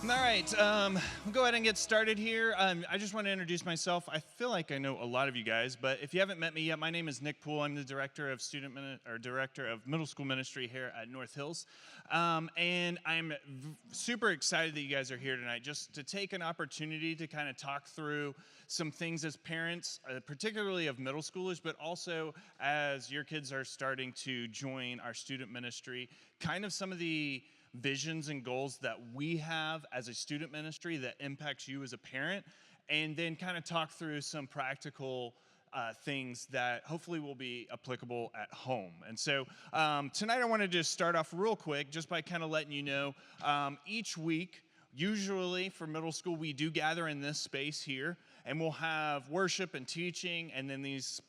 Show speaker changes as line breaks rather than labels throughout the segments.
All right, we'll go ahead and get started here. I just want to introduce myself. I feel like I know a lot of you guys, but if you haven't met me yet, my name is Nick Poole. I'm the director of director of middle school ministry here at North Hills, and I'm super excited that you guys are here tonight, just to take an opportunity to kind of talk through some things as parents, particularly of middle schoolers, but also as your kids are starting to join our student ministry, kind of some of the visions and goals that we have as a student ministry that impacts you as a parent, and then kind of talk through some practical things that hopefully will be applicable at home. And so tonight I want to just start off real quick just by kind of letting you know each week, usually for middle school, we do gather in this space here, and we'll have worship and teaching, and then these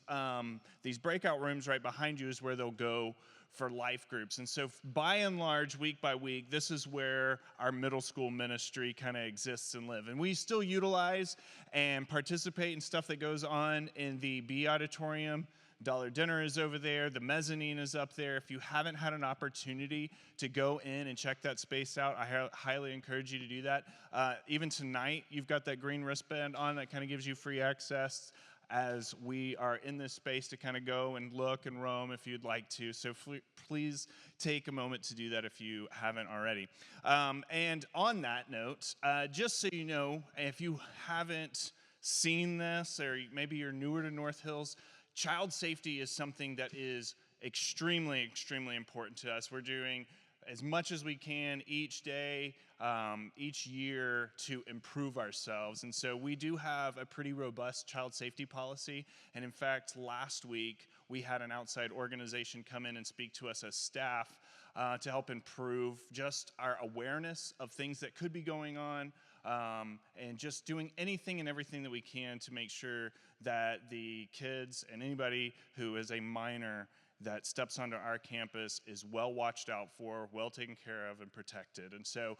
breakout rooms right behind you is where they'll go for life groups. And so by and large, week by week, this is where our middle school ministry kind of exists and live. And we still utilize and participate in stuff that goes on in the B auditorium. Dollar Dinner is over there. The mezzanine is up there. If you haven't had an opportunity to go in and check that space out, I highly encourage you to do that. Even tonight, you've got that green wristband on that kind of gives you free access as we are in this space to kind of go and look and roam if you'd like to. So please take a moment to do that if you haven't already. And on that note, just so you know, if you haven't seen this, or maybe you're newer to North Hills, child safety is something that is extremely, extremely important to us. We're doing as much as we can each day, each year to improve ourselves. And so we do have a pretty robust child safety policy. And in fact, last week, we had an outside organization come in and speak to us as staff to help improve just our awareness of things that could be going on, and just doing anything and everything that we can to make sure that the kids and anybody who is a minor that steps onto our campus is well watched out for, well taken care of, and protected. And so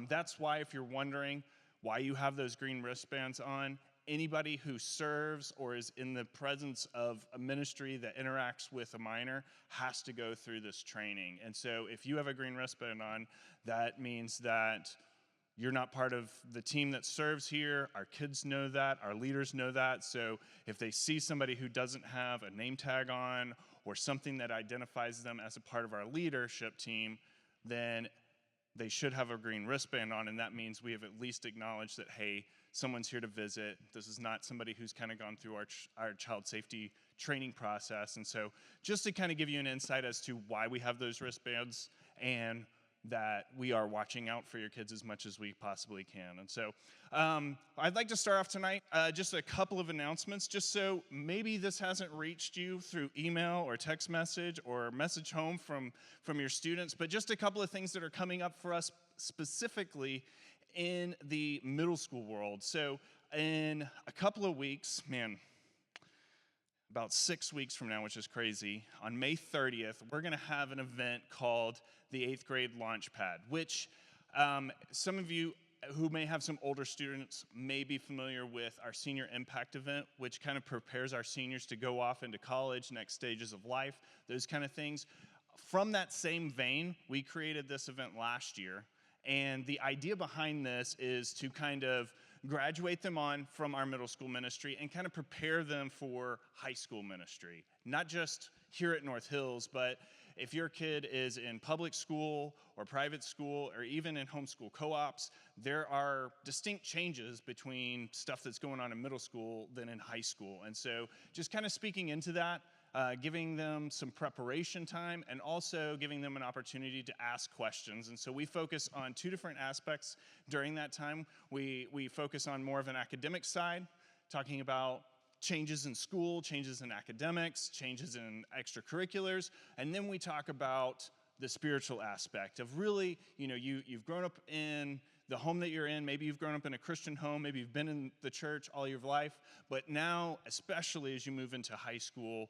that's why, if you're wondering why you have those green wristbands on, anybody who serves or is in the presence of a ministry that interacts with a minor has to go through this training. And so if you have a green wristband on, that means that you're not part of the team that serves here. Our kids know that. Our leaders know that. So if they see somebody who doesn't have a name tag on or something that identifies them as a part of our leadership team, then they should have a green wristband on, and that means we have at least acknowledged that, hey, someone's here to visit. This is not somebody who's kind of gone through our child safety training process. And so just to kind of give you an insight as to why we have those wristbands and that we are watching out for your kids as much as we possibly can. And so I'd like to start off tonight, just a couple of announcements, just so maybe this hasn't reached you through email or text message or message home from your students, but just a couple of things that are coming up for us specifically in the middle school world. So in a couple of weeks, about 6 weeks from now, which is crazy, on May 30th, we're going to have an event called the 8th Grade Launchpad, which some of you who may have some older students may be familiar with our Senior Impact event, which kind of prepares our seniors to go off into college, next stages of life, those kind of things. From that same vein, we created this event last year, and the idea behind this is to kind of graduate them on from our middle school ministry and kind of prepare them for high school ministry, not just here at North Hills, but if your kid is in public school or private school or even in homeschool co-ops, there are distinct changes between stuff that's going on in middle school than in high school. And so just kind of speaking into that, giving them some preparation time, and also giving them an opportunity to ask questions. And so we focus on two different aspects during that time. We focus on more of an academic side, talking about changes in school, changes in academics, changes in extracurriculars, and then we talk about the spiritual aspect of really, you've grown up in the home that you're in. Maybe you've grown up in a Christian home. Maybe you've been in the church all your life. But now, especially as you move into high school,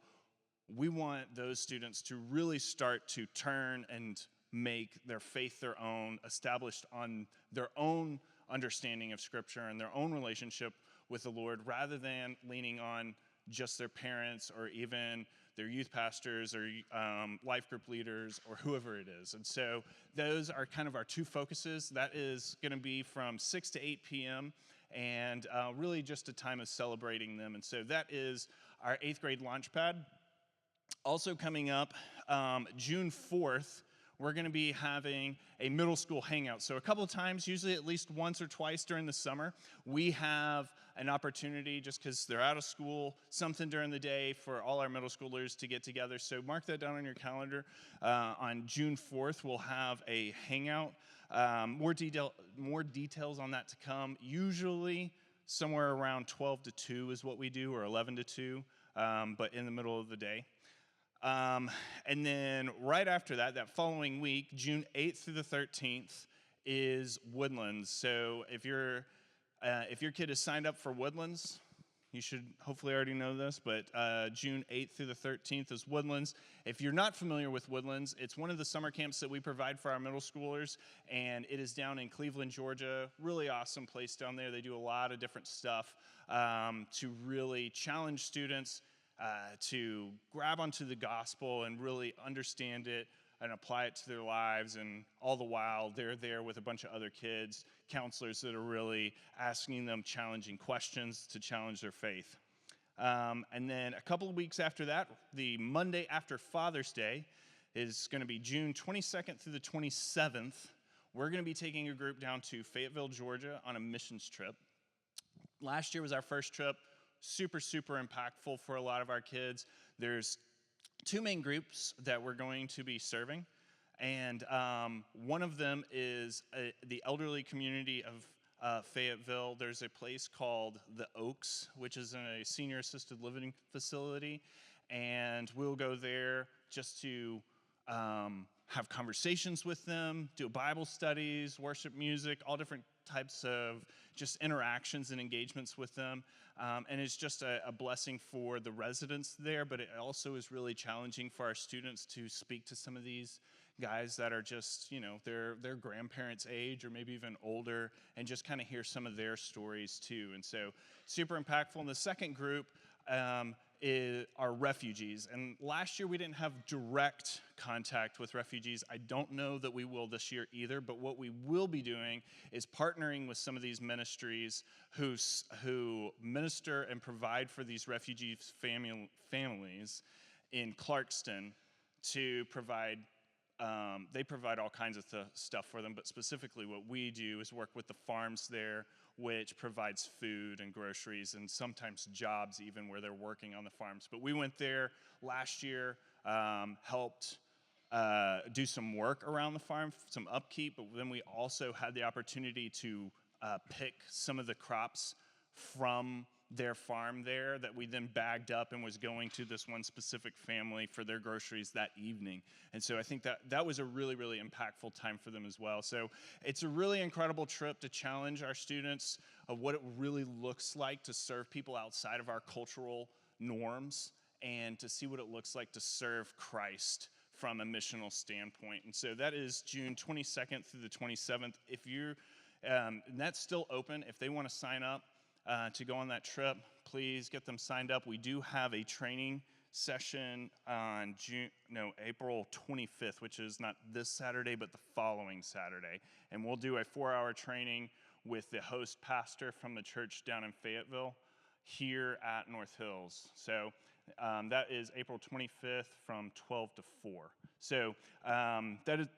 we want those students to really start to turn and make their faith their own, established on their own understanding of Scripture and their own relationship with the Lord, rather than leaning on just their parents or even their youth pastors or life group leaders or whoever it is. And so those are kind of our two focuses. That is going to be from 6 to 8 p.m. and really just a time of celebrating them. And so that is our 8th grade Launchpad. Also coming up, June 4th, we're going to be having a middle school hangout. So a couple of times, usually at least once or twice during the summer, we have an opportunity, just because they're out of school, something during the day for all our middle schoolers to get together. So mark that down on your calendar. On June 4th, we'll have a hangout. More details on that to come. Usually somewhere around 12 to 2 is what we do, or 11 to 2, but in the middle of the day. And then right after that, that following week, June 8th through the 13th, is Woodlands. So if your kid is signed up for Woodlands, you should hopefully already know this, but June 8th through the 13th is Woodlands. If you're not familiar with Woodlands, it's one of the summer camps that we provide for our middle schoolers, and it is down in Cleveland, Georgia. Really awesome place down there. They do a lot of different stuff to really challenge students to grab onto the gospel and really understand it and apply it to their lives. And all the while, they're there with a bunch of other kids, counselors that are really asking them challenging questions to challenge their faith. And then a couple of weeks after that, the Monday after Father's Day is going to be June 22nd through the 27th. We're going to be taking a group down to Fayetteville, Georgia on a missions trip. Last year was our first trip. Super, super impactful for a lot of our kids. There's two main groups that we're going to be serving, and one of them is the elderly community of Fayetteville. There's a place called The Oaks, which is a senior assisted living facility, and we'll go there just to have conversations with them, do Bible studies, worship music, all different types of just interactions and engagements with them. And it's just a blessing for the residents there, but it also is really challenging for our students to speak to some of these guys that are just, their grandparents' age or maybe even older, and just kind of hear some of their stories too. And so super impactful. And the second group are refugees. And last year we didn't have direct contact with refugees. I don't know that we will this year either, but what we will be doing is partnering with some of these ministries who minister and provide for these refugee families in Clarkston to provide. They provide all kinds of stuff for them, but specifically what we do is work with the farms there, which provides food and groceries and sometimes jobs even where they're working on the farms. But we went there last year, helped do some work around the farm, some upkeep, but then we also had the opportunity to pick some of the crops from their farm there that we then bagged up and was going to this one specific family for their groceries that evening. And so I think that was a really, really impactful time for them as well. So it's a really incredible trip to challenge our students of what it really looks like to serve people outside of our cultural norms and to see what it looks like to serve Christ from a missional standpoint. And so that is June 22nd through the 27th. If you're, and that's still open. If they want to sign up to go on that trip, please get them signed up. We do have a training session on April 25th, which is not this Saturday, but the following Saturday. And we'll do a 4-hour training with the host pastor from the church down in Fayetteville here at North Hills. So that is April 25th from 12 to 4. So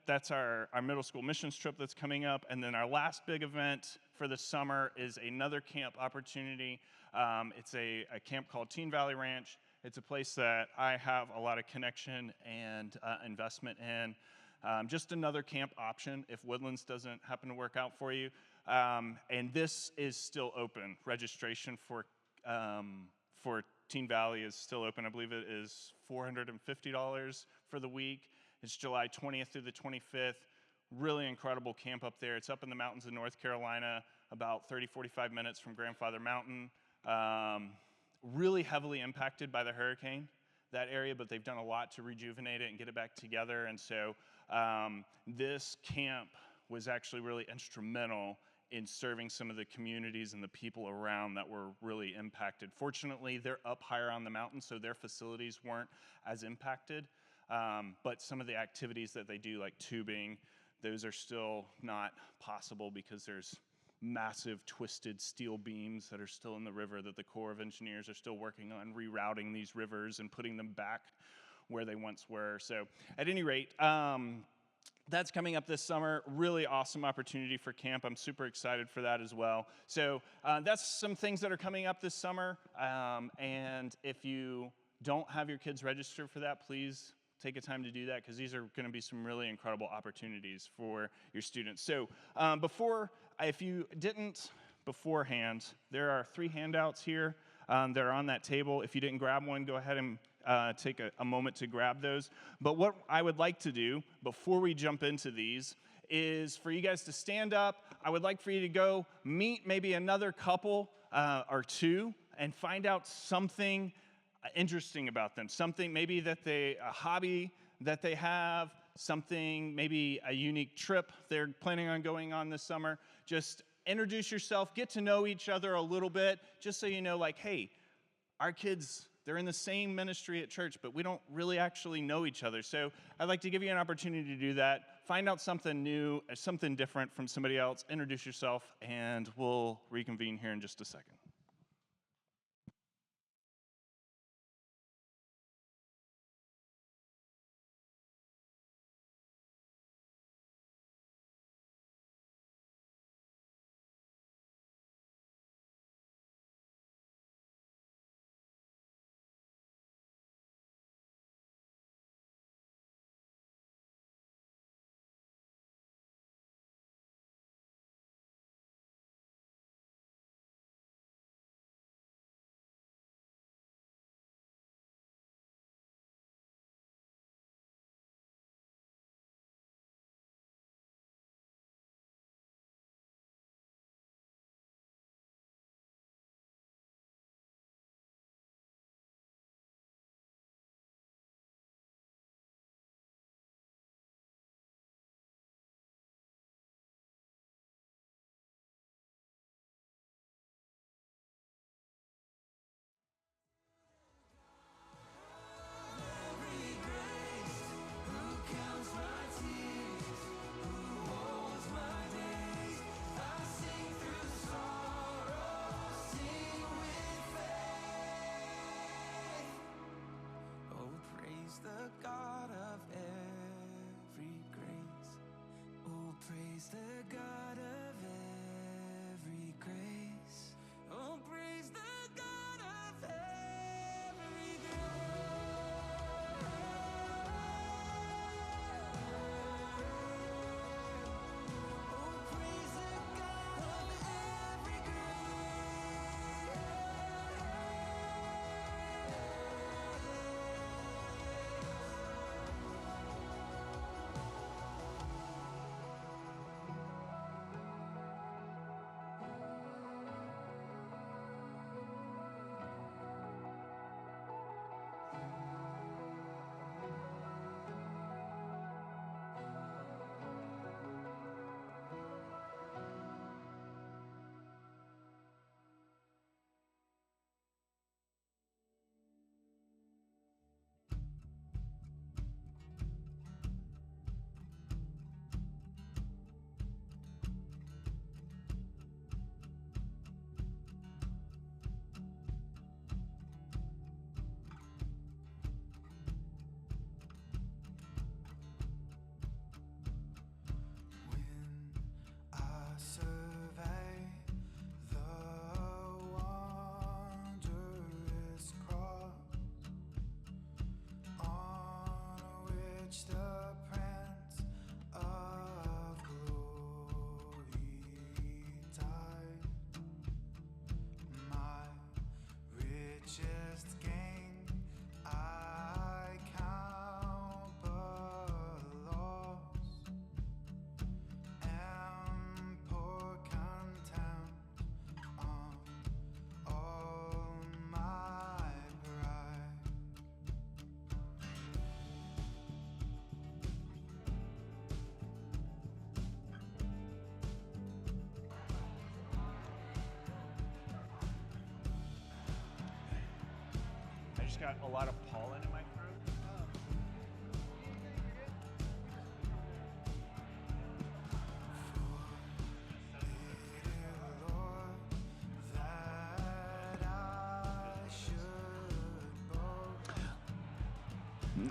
that's our middle school missions trip that's coming up. And then our last big event for the summer is another camp opportunity. It's a camp called Teen Valley Ranch. It's a place that I have a lot of connection and investment in. Just another camp option if Woodlands doesn't happen to work out for you. And this is still open. Registration for Teen Valley is still open. I believe it is $450 for the week. It's July 20th through the 25th. Really incredible camp up there. It's up in the mountains of North Carolina, about 30-45 minutes from Grandfather Mountain. Really heavily impacted by the hurricane, that area, but they've done a lot to rejuvenate it and get it back together. And so this camp was actually really instrumental in serving some of the communities and the people around that were really impacted. Fortunately, they're up higher on the mountain, so their facilities weren't as impacted. But some of the activities that they do, like tubing, those are still not possible because there's massive twisted steel beams that are still in the river that the Corps of Engineers are still working on rerouting these rivers and putting them back where they once were. So at any rate, that's coming up this summer. Really awesome opportunity for camp. I'm super excited for that as well. So that's some things that are coming up this summer. And if you don't have your kids registered for that, please take a time to do that, because these are going to be some really incredible opportunities for your students. So if you didn't beforehand, there are 3 handouts here that are on that table. If you didn't grab one, go ahead and take a moment to grab those. But what I would like to do before we jump into these is for you guys to stand up. I would like for you to go meet maybe another couple or two and find out something interesting about them, something maybe a hobby that they have, something, maybe a unique trip they're planning on going on this summer. Just introduce yourself, get to know each other a little bit, just so you know, like, hey, our kids, they're in the same ministry at church, but we don't really actually know each other. So I'd like to give you an opportunity to do that. Find out something new, something different from somebody else, introduce yourself, and we'll reconvene here in just a second. just got a lot of pollen in my throat.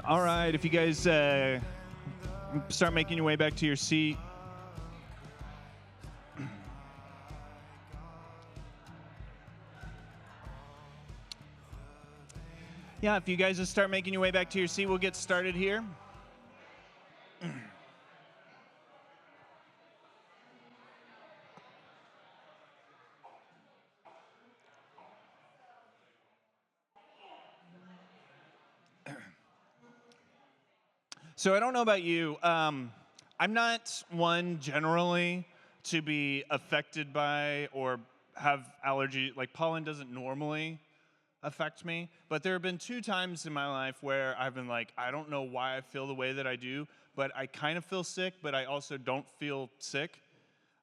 All right, if you guys start making your way back to your seat. Yeah, if you guys just start making your way back to your seat, we'll get started here. So I don't know about you. I'm not one generally to be affected by or have allergy. Like pollen doesn't normally affect me, but there have been 2 times in my life where I've been like, I don't know why I feel the way that I do, but I kind of feel sick, but I also don't feel sick.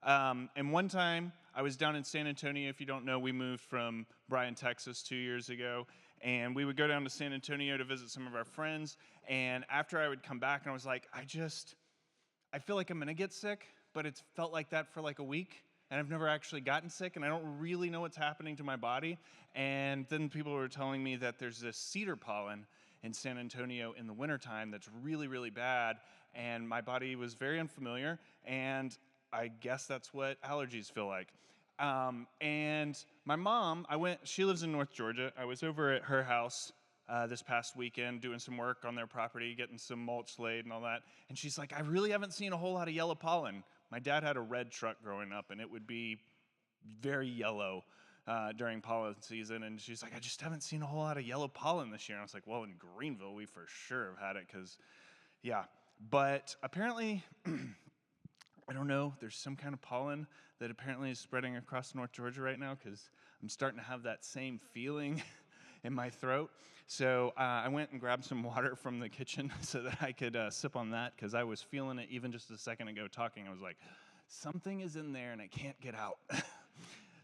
And one time I was down in San Antonio. If you don't know, we moved from Bryan, Texas 2 years ago, and we would go down to San Antonio to visit some of our friends. And after I would come back, and I was like, I feel like I'm gonna get sick, but it's felt like that for like a week, and I've never actually gotten sick, and I don't really know what's happening to my body. And then people were telling me that there's this cedar pollen in San Antonio in the wintertime that's really, really bad, and my body was very unfamiliar, and I guess that's what allergies feel like. And my mom, she lives in North Georgia. I was over at her house this past weekend doing some work on their property, getting some mulch laid and all that. And she's like, I really haven't seen a whole lot of yellow pollen. My dad had a red truck growing up, and it would be very yellow during pollen season. And she's like, I just haven't seen a whole lot of yellow pollen this year. And I was like, well, in Greenville, we for sure have had it because, yeah. But apparently, I don't know, there's some kind of pollen that apparently is spreading across North Georgia right now because I'm starting to have that same feeling in my throat. So I went and grabbed some water from the kitchen so that I could sip on that because I was feeling it even just a second ago talking. I was like, something is in there and I can't get out.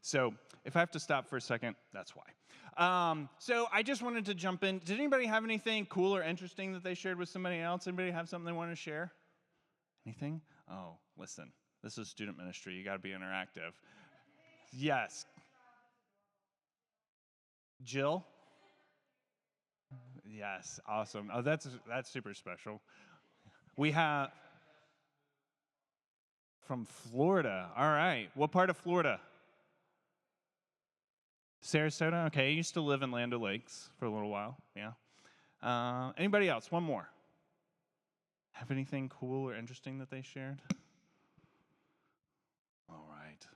So if I have to stop for a second, that's why. So I just wanted to jump in. Did anybody have anything cool or interesting that they shared with somebody else? Anybody have something they want to share? Anything? Oh, listen, this is student ministry. You got to be interactive. Yes. Jill? Yes, awesome. Oh, that's super special. We have from Florida. All right. What part of Florida? Sarasota? Okay, I used to live in Land O'Lakes for a little while. Yeah. Anybody else? One more. Have anything cool or interesting that they shared? All right.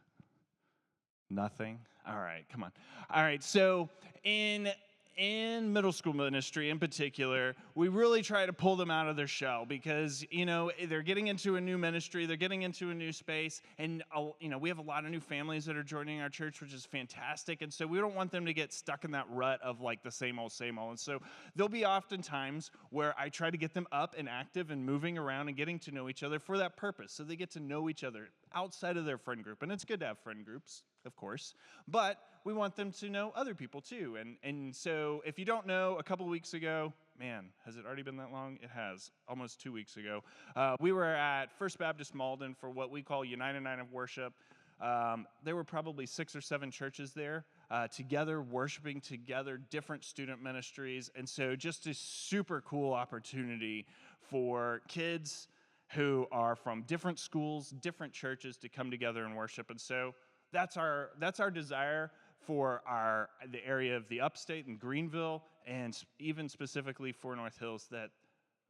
Nothing? All right, come on. All right, so in middle school ministry in particular, we really try to pull them out of their shell because, they're getting into a new ministry, they're getting into a new space, and, we have a lot of new families that are joining our church, which is fantastic, and so we don't want them to get stuck in that rut of, like, the same old, and so there'll be often times where I try to get them up and active and moving around and getting to know each other for that purpose, so they get to know each other outside of their friend group, and it's good to have friend groups, of course, but we want them to know other people too. And so if you don't know, a couple weeks ago, man, has it already been that long? It has, almost 2 weeks ago. We were at First Baptist Malden for what we call United Night of Worship. There were probably 6 or 7 churches there together, worshiping together, different student ministries. And so just a super cool opportunity for kids who are from different schools, different churches to come together and worship. And so that's our desire for the area of the upstate and Greenville, and even specifically for North Hills, that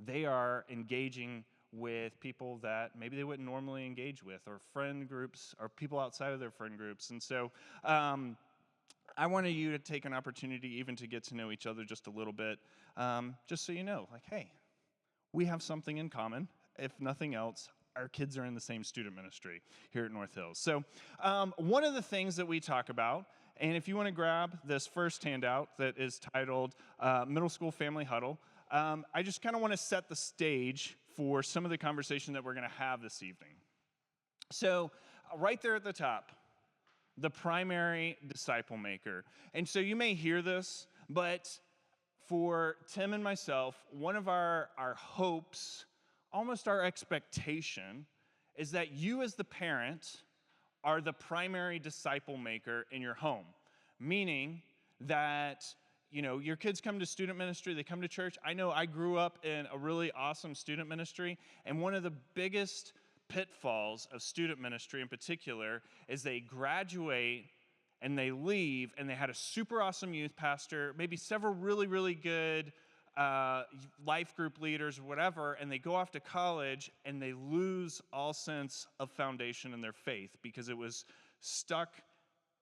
they are engaging with people that maybe they wouldn't normally engage with, or friend groups, or people outside of their friend groups. And so I wanted you to take an opportunity even to get to know each other just a little bit, just so you know, like, hey, we have something in common. If nothing else, our kids are in the same student ministry here at North Hills. So one of the things that we talk about, and if you want to grab this first handout that is titled Middle School Family Huddle, I just kind of want to set the stage for some of the conversation that we're going to have this evening. So right there at the top, the primary disciple maker. And so you may hear this, but for Tim and myself, one of our hopes, almost our expectation, is that you as the parent are the primary disciple maker in your home. Meaning that, your kids come to student ministry, they come to church. I know I grew up in a really awesome student ministry, and one of the biggest pitfalls of student ministry in particular is they graduate and they leave, and they had a super awesome youth pastor, maybe several really, really good life group leaders or whatever, and they go off to college, and they lose all sense of foundation in their faith because it was stuck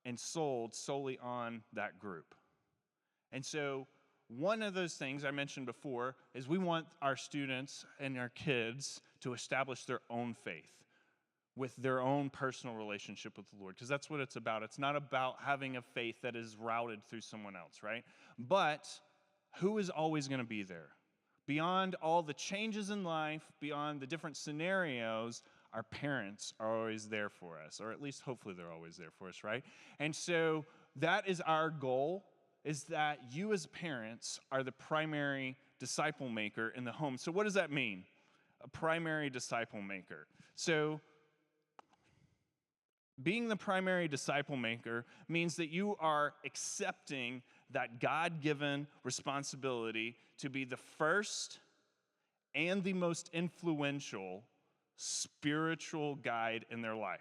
and sold solely on that group. And so one of those things I mentioned before is we want our students and our kids to establish their own faith with their own personal relationship with the Lord, because that's what it's about. It's not about having a faith that is routed through someone else, right? But who is always going to be there? Beyond all the changes in life, beyond the different scenarios, our parents are always there for us, or at least hopefully they're always there for us, right? And so that is our goal, is that you as parents are the primary disciple maker in the home. So what does that mean? A primary disciple maker. So being the primary disciple maker means that you are accepting that God-given responsibility to be the first and the most influential spiritual guide in their life.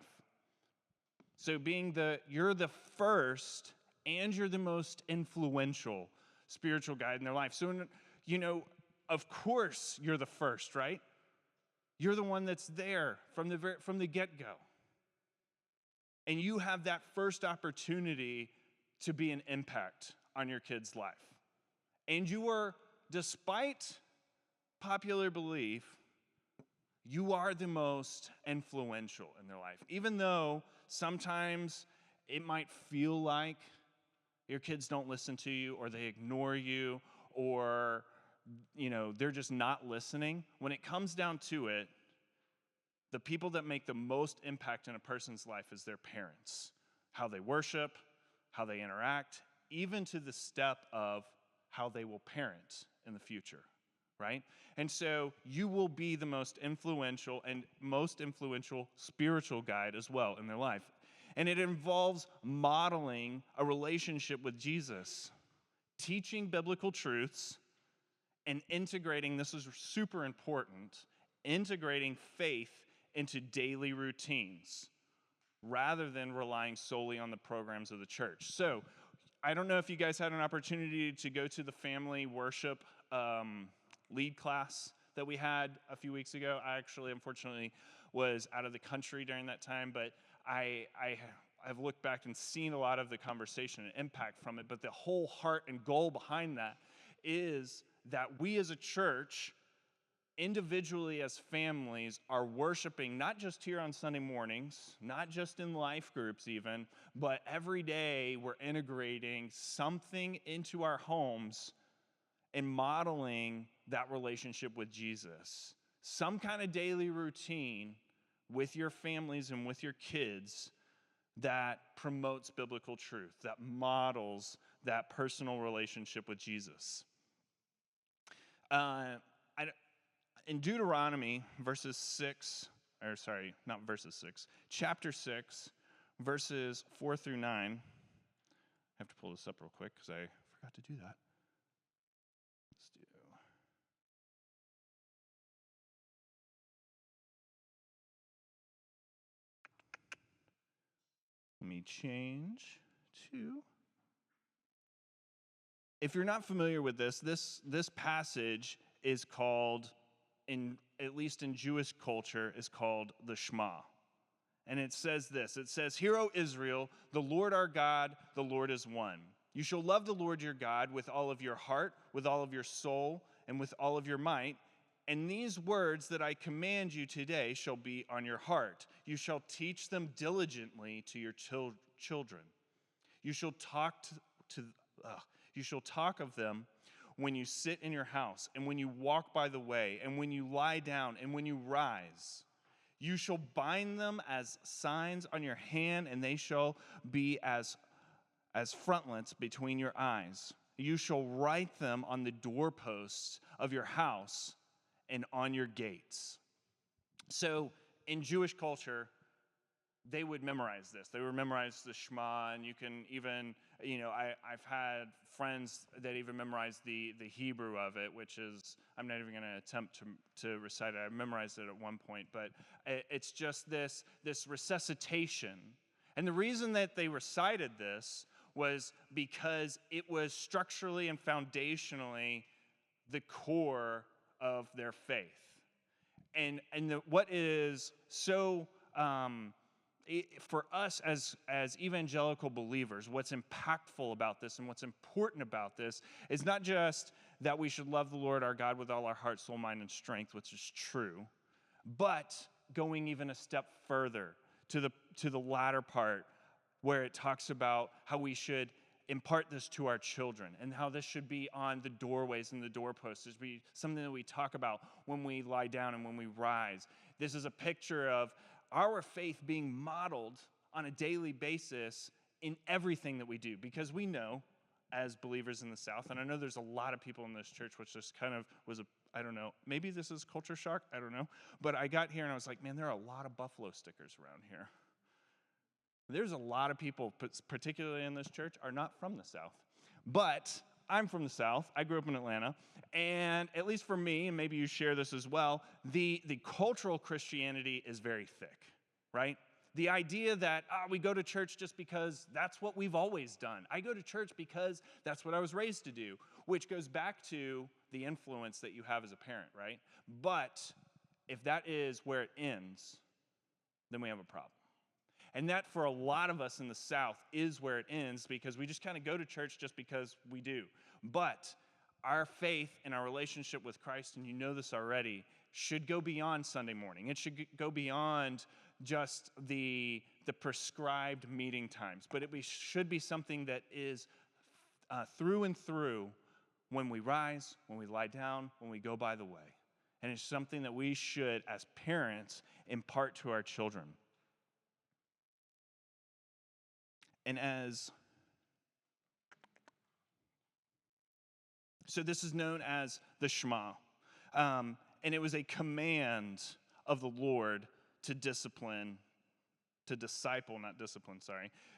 So you're the first and you're the most influential spiritual guide in their life. So, of course you're the first, right? You're the one that's there from the get-go. And you have that first opportunity to be an impact on your kid's life. And you are, despite popular belief, you are the most influential in their life. Even though sometimes it might feel like your kids don't listen to you, or they ignore you, or they're just not listening. When it comes down to it, the people that make the most impact in a person's life is their parents. How they worship, how they interact, even to the step of how they will parent in the future, right? And so you will be the most influential spiritual guide as well in their life. And it involves modeling a relationship with Jesus, teaching biblical truths, and integrating, this is super important, integrating faith into daily routines rather than relying solely on the programs of the church. So I don't know if you guys had an opportunity to go to the family worship lead class that we had a few weeks ago. I actually, unfortunately, was out of the country during that time, but I've looked back and seen a lot of the conversation and impact from it. But the whole heart and goal behind that is that we as a church, individually as families, are worshiping not just here on Sunday mornings, not just in life groups even, but every day we're integrating something into our homes and modeling that relationship with Jesus. Some kind of daily routine with your families and with your kids that promotes biblical truth, that models that personal relationship with Jesus. In Deuteronomy, chapter 6, verses 4 through 9. I have to pull this up real quick because I forgot to do that. Let me change to... If you're not familiar with this passage is called, at least in Jewish culture, is called the Shema. And it says this. It says, "Hear, O Israel, the Lord our God, the Lord is one. You shall love the Lord your God with all of your heart, with all of your soul, and with all of your might. And these words that I command you today shall be on your heart. You shall teach them diligently to your children. You shall talk of them when you sit in your house, and when you walk by the way, and when you lie down, and when you rise. You shall bind them as signs on your hand, and they shall be as frontlets between your eyes. you shall write them on the doorposts of your house and on your gates. So in Jewish culture, they would memorize this. They would memorize the Shema, and you can even, I've had friends that even memorize the Hebrew of it, which is, I'm not even going to attempt to recite it. I memorized it at one point, but it's just this resuscitation. And the reason that they recited this was because it was structurally and foundationally the core of their faith. And what is so for us as evangelical believers, what's impactful about this and what's important about this is not just that we should love the Lord our God with all our heart, soul, mind, and strength, which is true, but going even a step further to the latter part where it talks about how we should impart this to our children and how this should be on the doorways and the doorposts. This should be something that we talk about when we lie down and when we rise. This is a picture of our faith being modeled on a daily basis in everything that we do, because we know as believers in the South, and I know there's a lot of people in this church, which just kind of was I don't know, maybe this is culture shock, I don't know, but I got here and I was like, man, there are a lot of buffalo stickers around here. There's a lot of people, particularly in this church, are not from the South. But I'm from the South. I grew up in Atlanta. And at least for me, and maybe you share this as well, the cultural Christianity is very thick, right? The idea that we go to church just because that's what we've always done. I go to church because that's what I was raised to do, which goes back to the influence that you have as a parent, right? But if that is where it ends, then we have a problem. And that, for a lot of us in the South, is where it ends, because we just kind of go to church just because we do. But our faith and our relationship with Christ, and you know this already, should go beyond Sunday morning. It should go beyond just the prescribed meeting times. But should be something that is through and through when we rise, when we lie down, when we go by the way. And it's something that we should, as parents, impart to our children. And so this is known as the Shema. And it was a command of the Lord to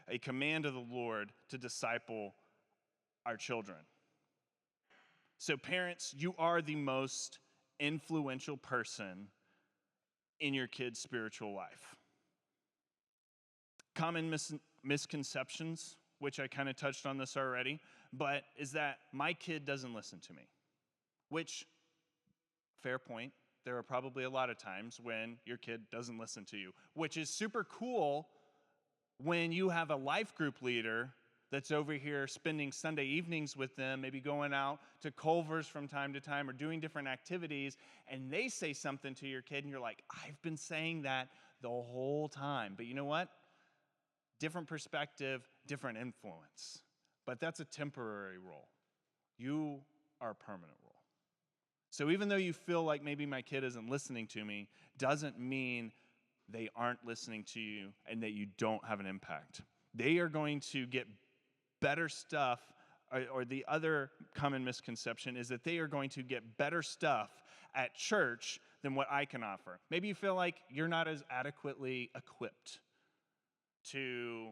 a command of the Lord to disciple our children. So parents, you are the most influential person in your kid's spiritual life. Common misconceptions, which I kind of touched on this already, but is that my kid doesn't listen to me, which, fair point. There are probably a lot of times when your kid doesn't listen to you, which is super cool when you have a life group leader that's over here spending Sunday evenings with them, maybe going out to Culver's from time to time or doing different activities, and they say something to your kid, and you're like, I've been saying that the whole time. But you know what? Different perspective, different influence. But that's a temporary role. You are a permanent role. So even though you feel like maybe my kid isn't listening to me, doesn't mean they aren't listening to you and that you don't have an impact. They are going to get better stuff, or the other common misconception is that they are going to get better stuff at church than what I can offer. Maybe you feel like you're not as adequately equipped to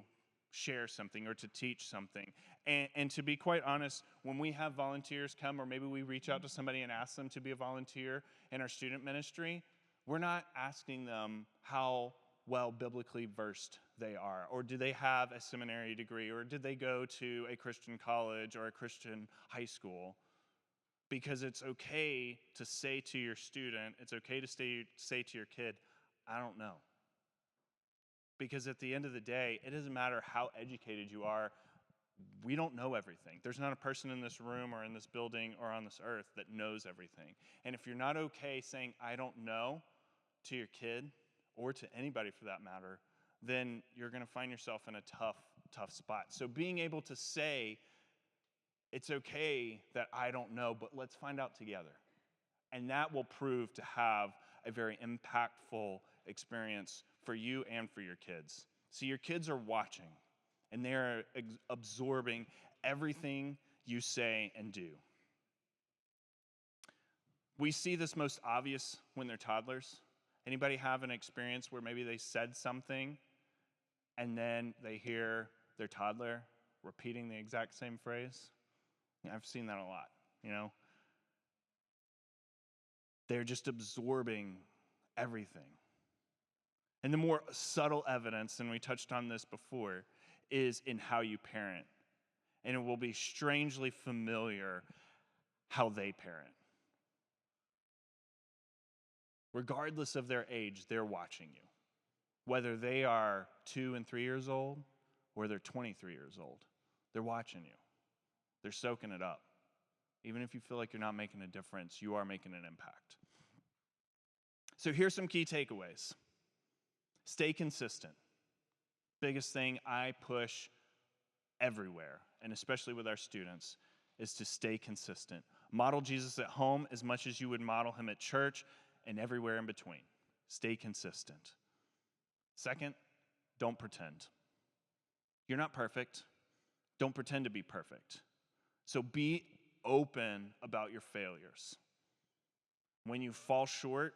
share something or to teach something. And to be quite honest, when we have volunteers come, or maybe we reach out to somebody and ask them to be a volunteer in our student ministry, we're not asking them how well biblically versed they are, or do they have a seminary degree, or did they go to a Christian college or a Christian high school. Because it's okay to say to your student, it's okay to say to your kid, I don't know. Because at the end of the day, it doesn't matter how educated you are, we don't know everything. There's not a person in this room or in this building or on this earth that knows everything. And if you're not okay saying, I don't know, to your kid, or to anybody for that matter, then you're going to find yourself in a tough spot. So being able to say, it's okay that I don't know, but let's find out together. And that will prove to have a very impactful experience for you and for your kids. So your kids are watching, and they're absorbing everything you say and do. We see this most obvious when they're toddlers. Anybody have an experience where maybe they said something and then they hear their toddler repeating the exact same phrase? I've seen that a lot, They're just absorbing everything. And the more subtle evidence, and we touched on this before, is in how you parent. And it will be strangely familiar how they parent. Regardless of their age, they're watching you. Whether they are 2 and 3 years old or they're 23 years old, they're watching you. They're soaking it up. Even if you feel like you're not making a difference, you are making an impact. So here's some key takeaways. Stay consistent. Biggest thing I push everywhere, and especially with our students, is to stay consistent. Model Jesus at home as much as you would model him at church and everywhere in between. Stay consistent. Second, don't pretend. You're not perfect. Don't pretend to be perfect. So be open about your failures. When you fall short,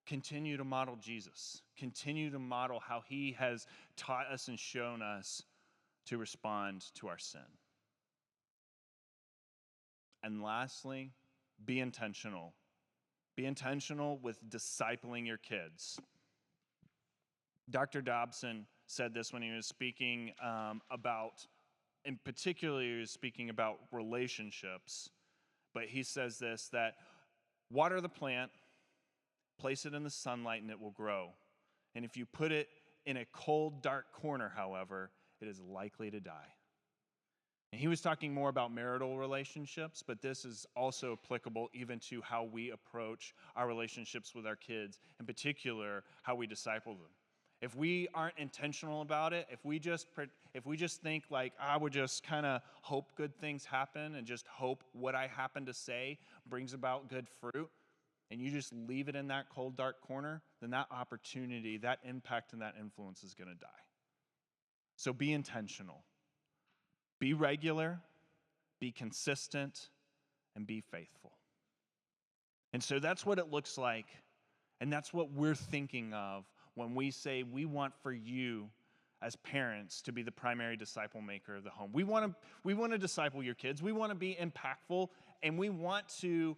continue to model Jesus. Continue to model how he has taught us and shown us to respond to our sin. And lastly, be intentional. Be intentional with discipling your kids. Dr. Dobson said this when he was speaking about, in particular, he was speaking about relationships. But he says this, that water the plant, place it in the sunlight, and it will grow. And if you put it in a cold, dark corner, however, it is likely to die. And he was talking more about marital relationships, but this is also applicable even to how we approach our relationships with our kids, in particular, how we disciple them. If we aren't intentional about it, if we just think like, I would just kind of hope good things happen and just hope what I happen to say brings about good fruit, and you just leave it in that cold, dark corner, then that opportunity, that impact, and that influence is going to die. So be intentional. Be regular, be consistent, and be faithful. And so that's what it looks like, and that's what we're thinking of when we say we want for you as parents to be the primary disciple maker of the home. We want to disciple your kids. We want to be impactful, and we want to,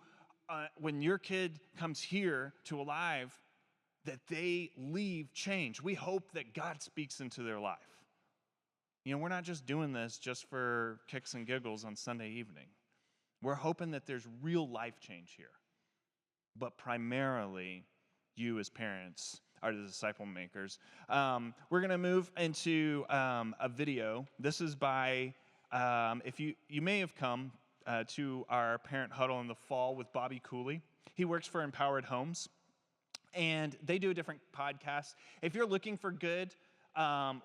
when your kid comes here to Alive, that they leave changed. We hope that God speaks into their life. We're not just doing this just for kicks and giggles on Sunday evening. We're hoping that there's real life change here. But primarily, you as parents are the disciple makers. We're going to move into a video. This is by, if you may have come to our parent huddle in the fall with Bobby Cooley. He works for Empowered Homes, and they do a different podcast. If you're looking for good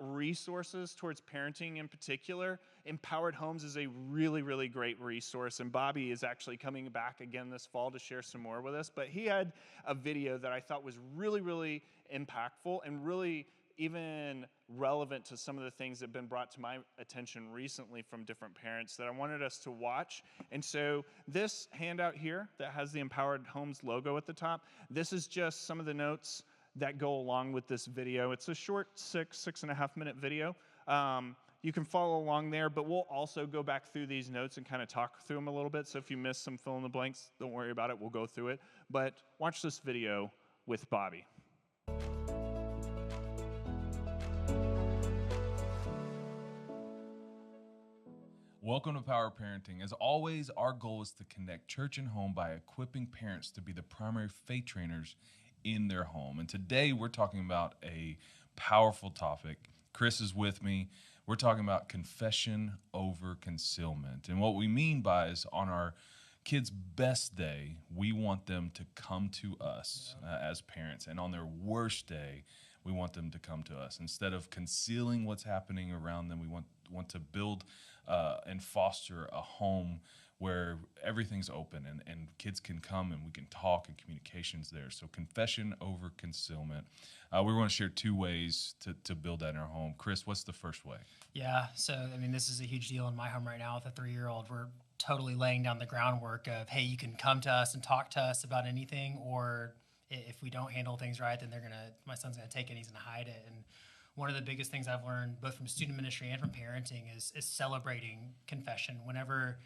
resources towards parenting in particular, Empowered Homes is a really, really great resource, and Bobby is actually coming back again this fall to share some more with us, but he had a video that I thought was really, really impactful and really even relevant to some of the things that have been brought to my attention recently from different parents that I wanted us to watch. And so this handout here that has the Empowered Homes logo at the top, this is just some of the notes that go along with this video. It's a short 6.5 minute video. You can follow along there, but we'll also go back through these notes and kind of talk through them a little bit. So if you miss some fill in the blanks, don't worry about it. We'll go through it. But watch this video with Bobby.
Welcome to Power Parenting. As always, our goal is to connect church and home by equipping parents to be the primary faith trainers in their home. And today we're talking about a powerful topic. Chris is with me. We're talking about confession over concealment. And what we mean by is on our kids' best day, we want them to come to us as parents. And on their worst day, we want them to come to us. Instead of concealing what's happening around them, we want to build and foster a home where everything's open and kids can come and we can talk and communication's there. So confession over concealment. We want to share 2 ways to build that in our home. Chris, what's the first way?
Yeah, so I mean, this is a huge deal in my home right now with a 3-year-old. We're totally laying down the groundwork of, hey, you can come to us and talk to us about anything, or if we don't handle things right, then my son's gonna take it, he's gonna hide it. And one of the biggest things I've learned, both from student ministry and from parenting, is celebrating confession. Whenever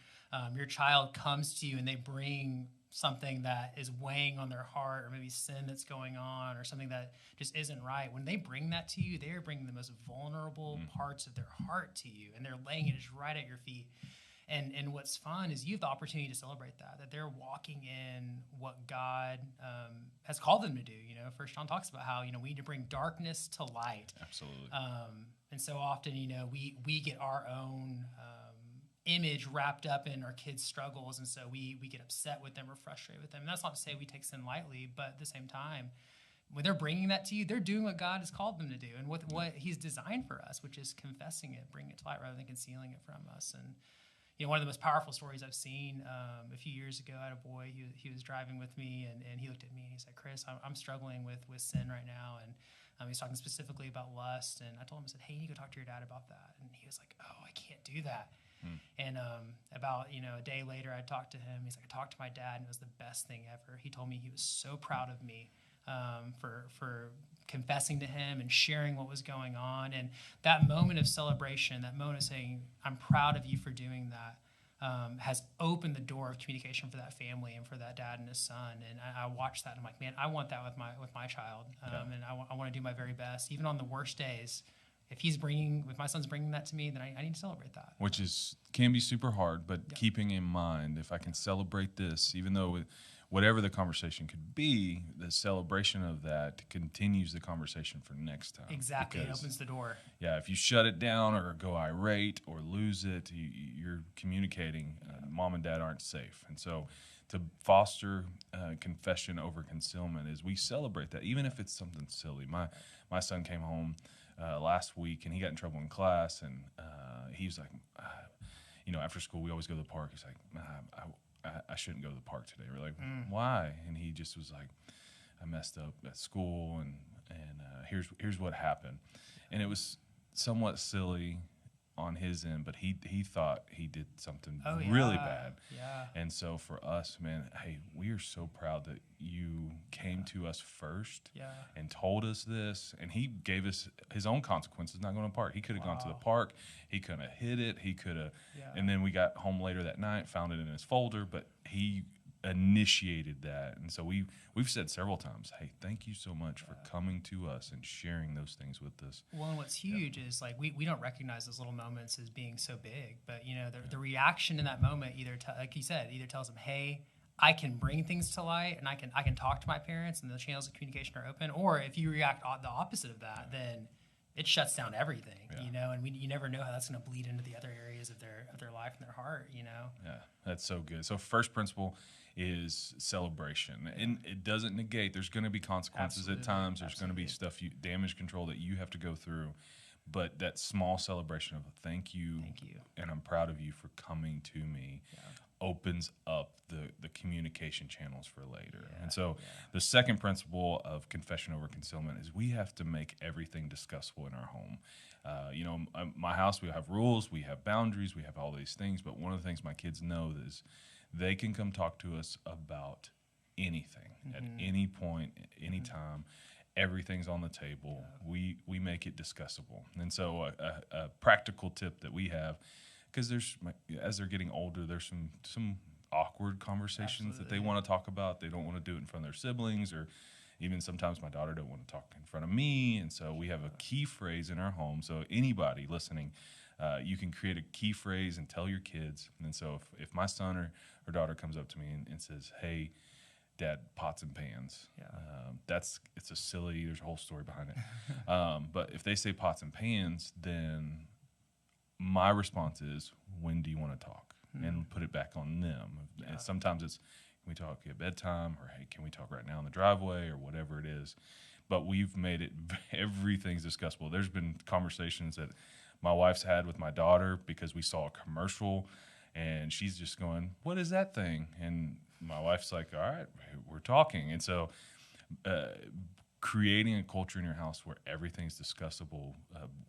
your child comes to you and they bring something that is weighing on their heart, or maybe sin that's going on, or something that just isn't right, when they bring that to you, they are bringing the most vulnerable parts of their heart to you, and they're laying it just right at your feet. And what's fun is you have the opportunity to celebrate that they're walking in what God has called them to do. First John talks about how, we need to bring darkness to light.
Absolutely.
And so often, we get our own image wrapped up in our kids' struggles, and so we get upset with them or frustrated with them. And that's not to say we take sin lightly, but at the same time, when they're bringing that to you, they're doing what God has called them to do and what He's designed for us, which is confessing it, bringing it to light rather than concealing it from us. And one of the most powerful stories I've seen a few years ago, I had a boy, he was driving with me, and he looked at me and he said, Chris, I'm struggling with sin right now. And he's talking specifically about lust. And I told him, I said, hey, you need to go talk to your dad about that. And he was like, oh, I can't do that. And about a day later, I talked to him. He's like, I talked to my dad, and it was the best thing ever. He told me he was so proud of me for confessing to him and sharing what was going on. And that moment of celebration, that moment of saying, I'm proud of you for doing that, has opened the door of communication for that family and for that dad and his son. And I watched that, and I'm like, man, I want that with my child. And I want to do my very best, even on the worst days. If my son's bringing that to me, then I need to celebrate that.
Which can be super hard, but keeping in mind, if I can celebrate this, even though whatever the conversation could be, the celebration of that continues the conversation for next time.
Exactly, it opens the door.
Yeah, if you shut it down or go irate or lose it, you're communicating. Mom and dad aren't safe. And so to foster confession over concealment is we celebrate that, even if it's something silly. My son came home last week, and he got in trouble in class, and he was like, after school we always go to the park. He's like, I shouldn't go to the park today. We're like, why? And he just was like, I messed up at school, and here's what happened. And it was somewhat silly on his end, but he thought he did something really bad.
Yeah.
And so for us, man, hey, we are so proud that you came to us first and told us this, and he gave us his own consequences not going to the park. He could have gone to the park, he could have hid it, he could have, and then we got home later that night, found it in his folder, but he initiated that. And so we've said several times, hey, thank you so much for coming to us and sharing those things with us.
Well, and what's huge is like we don't recognize those little moments as being so big, but the reaction in that moment like you said, either tells them, hey, I can bring things to light, and I can talk to my parents, and the channels of communication are open. Or if you react the opposite of that, then it shuts down everything, and you never know how that's going to bleed into the other areas of their life and their heart,
Yeah, that's so good. So first principle is celebration, and it doesn't negate. There's going to be consequences at times. There's going to be stuff, damage control that you have to go through, but that small celebration of thank you, and I'm proud of you for coming to me, opens up the communication channels for later. And so the second principle of confession over concealment is we have to make everything discussable in our home. My house, we have rules, we have boundaries, we have all these things, but one of the things my kids know is they can come talk to us about anything at any point, any time. Everything's on the table. We make it discussable. And so a practical tip that we have, because as they're getting older, there's some awkward conversations that they want to talk about. They don't want to do it in front of their siblings, or even sometimes my daughter don't want to talk in front of me. And so we have a key phrase in our home. So anybody listening, you can create a key phrase and tell your kids. And so if my son or daughter comes up to me and says, hey, Dad, pots and pans. It's a silly, there's a whole story behind it. But if they say pots and pans, then my response is, when do you want to talk? And put it back on them. And sometimes it's, can we talk at bedtime? Or, hey, can we talk right now in the driveway? Or whatever it is. But we've made it, everything's discussable. There's been conversations that my wife's had with my daughter because we saw a commercial, And she's just going, "What is that thing?" And my wife's like, "All right, we're talking." And so creating a culture in your house where everything's discussable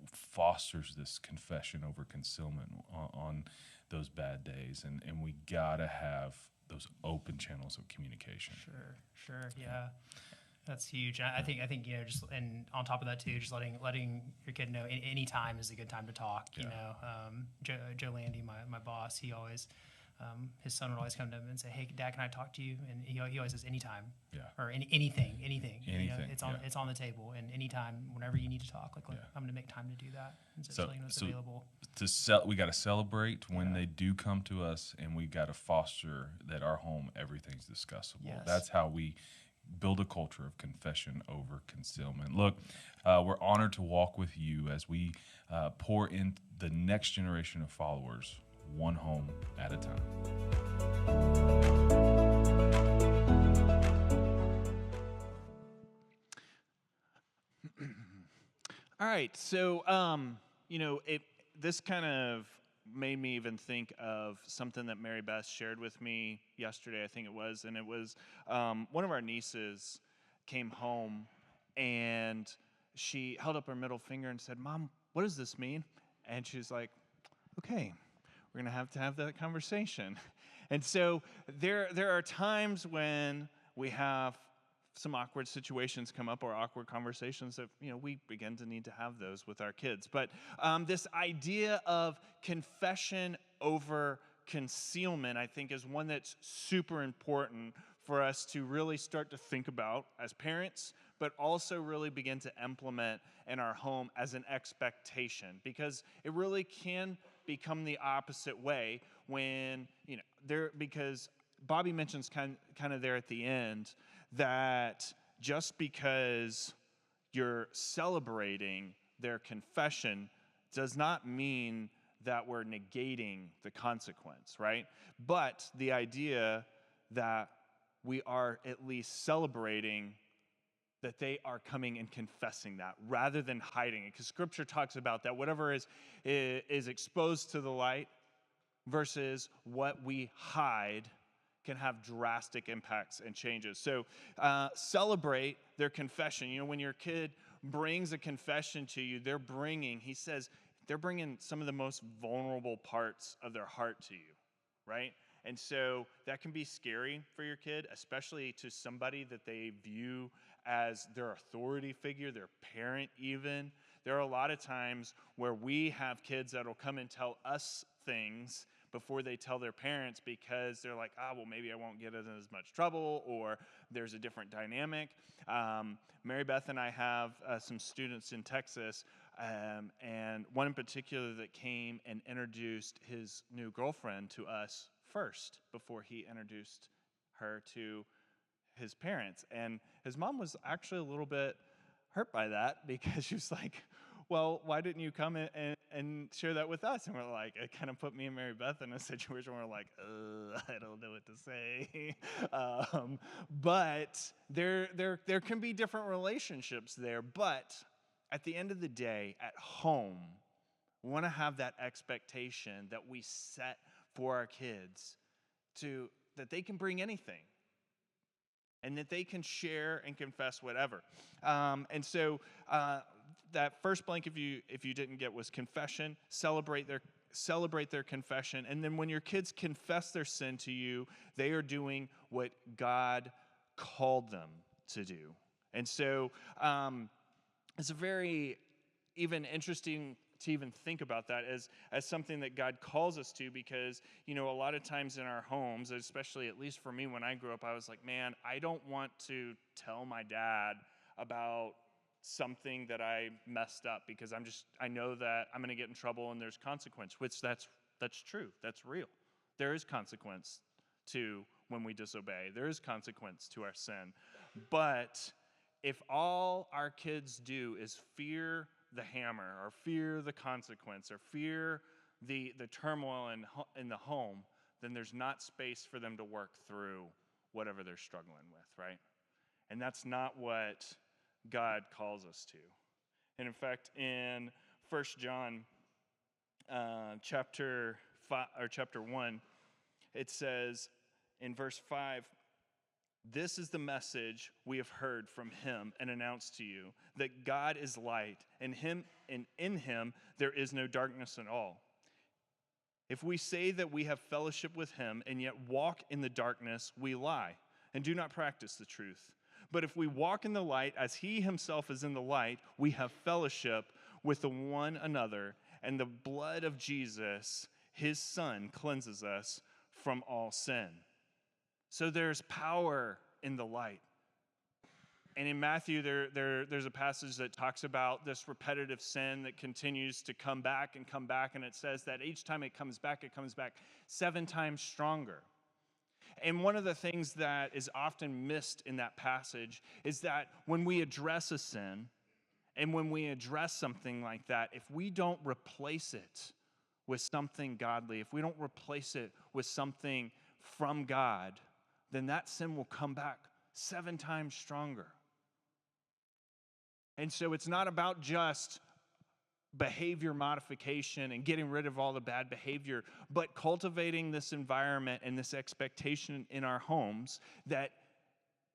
fosters this confession over concealment on those bad days. And we got to have those open channels of communication.
Sure, yeah. That's huge. I think just, and on top of that too, just letting your kid know any time is a good time to talk. You know, Joe Landy, my boss, he always, his son would always come to him and say, "Hey, Dad, can I talk to you?" And he always says, "Anytime."
Yeah.
Or anything. You know,
Anything,
it's on the table, and anytime, whenever you need to talk, I'm going to make time to do that. And so it's available.
We got to celebrate when they do come to us, and we got to foster that our home everything's discussable.
Yes.
That's how we build a culture of confession over concealment. Look, we're honored to walk with you as we pour in the next generation of followers, one home at a time.
All right, so this kind of made me even think of something that Mary Beth shared with me yesterday, I think it was, and it was one of our nieces came home and she held up her middle finger and said, "Mom, what does this mean?" And she's like, "Okay, we're gonna have to have that conversation." And so there are times when we have some awkward situations come up or awkward conversations that we begin to need to have those with our kids. But this idea of confession over concealment, I think, is one that's super important for us to really start to think about as parents, but also really begin to implement in our home as an expectation, because it really can become the opposite way when because Bobby mentions kind of there at the end that just because you're celebrating their confession does not mean that we're negating the consequence, right? But the idea that we are at least celebrating that they are coming and confessing that rather than hiding it, because Scripture talks about that whatever is exposed to the light versus what we hide can have drastic impacts and changes. So celebrate their confession. When your kid brings a confession to you, they're bringing some of the most vulnerable parts of their heart to you, right? And so that can be scary for your kid, especially to somebody that they view as their authority figure, their parent even. There are a lot of times where we have kids that will come and tell us things before they tell their parents because they're like, well, maybe I won't get in as much trouble, or there's a different dynamic. Mary Beth and I have some students in Texas, and one in particular that came and introduced his new girlfriend to us first before he introduced her to his parents. And his mom was actually a little bit hurt by that because she was like, "Well, why didn't you come and share that with us?" And we're like, it kind of put me and Mary Beth in a situation where we're like, I don't know what to say. But there can be different relationships there. But at the end of the day, at home, we want to have that expectation that we set for our kids that they can bring anything, and that they can share and confess whatever. And so that first blank, if you didn't get, was confession. Celebrate their confession. And then when your kids confess their sin to you, they are doing what God called them to do. And so it's a very even interesting to even think about that as something that God calls us to, because a lot of times in our homes, especially at least for me when I grew up, I was like, man, I don't want to tell my dad about something that I messed up because I know that I'm going to get in trouble and there's consequence, which that's true. That's real. There is consequence to when we disobey. There is consequence to our sin. But if all our kids do is fear the hammer or fear the consequence or fear the turmoil in the home, then there's not space for them to work through whatever they're struggling with, right? And that's not what God calls us to. And in fact, in 1 John chapter chapter 1, it says in verse 5, "This is the message we have heard from him and announced to you, that God is light, and in him there is no darkness at all. If we say that we have fellowship with him and yet walk in the darkness, we lie and do not practice the truth. But if we walk in the light as he himself is in the light, we have fellowship with the one another, and the blood of Jesus, his son, cleanses us from all sin." So there's power in the light. And in Matthew, there's a passage that talks about this repetitive sin that continues to come back, and it says that each time it comes back 7 times stronger. And one of the things that is often missed in that passage is that when we address a sin, and when we address something like that, if we don't replace it with something godly, if we don't replace it with something from God, then that sin will come back 7 times stronger. And so it's not about just behavior modification and getting rid of all the bad behavior, but cultivating this environment and this expectation in our homes that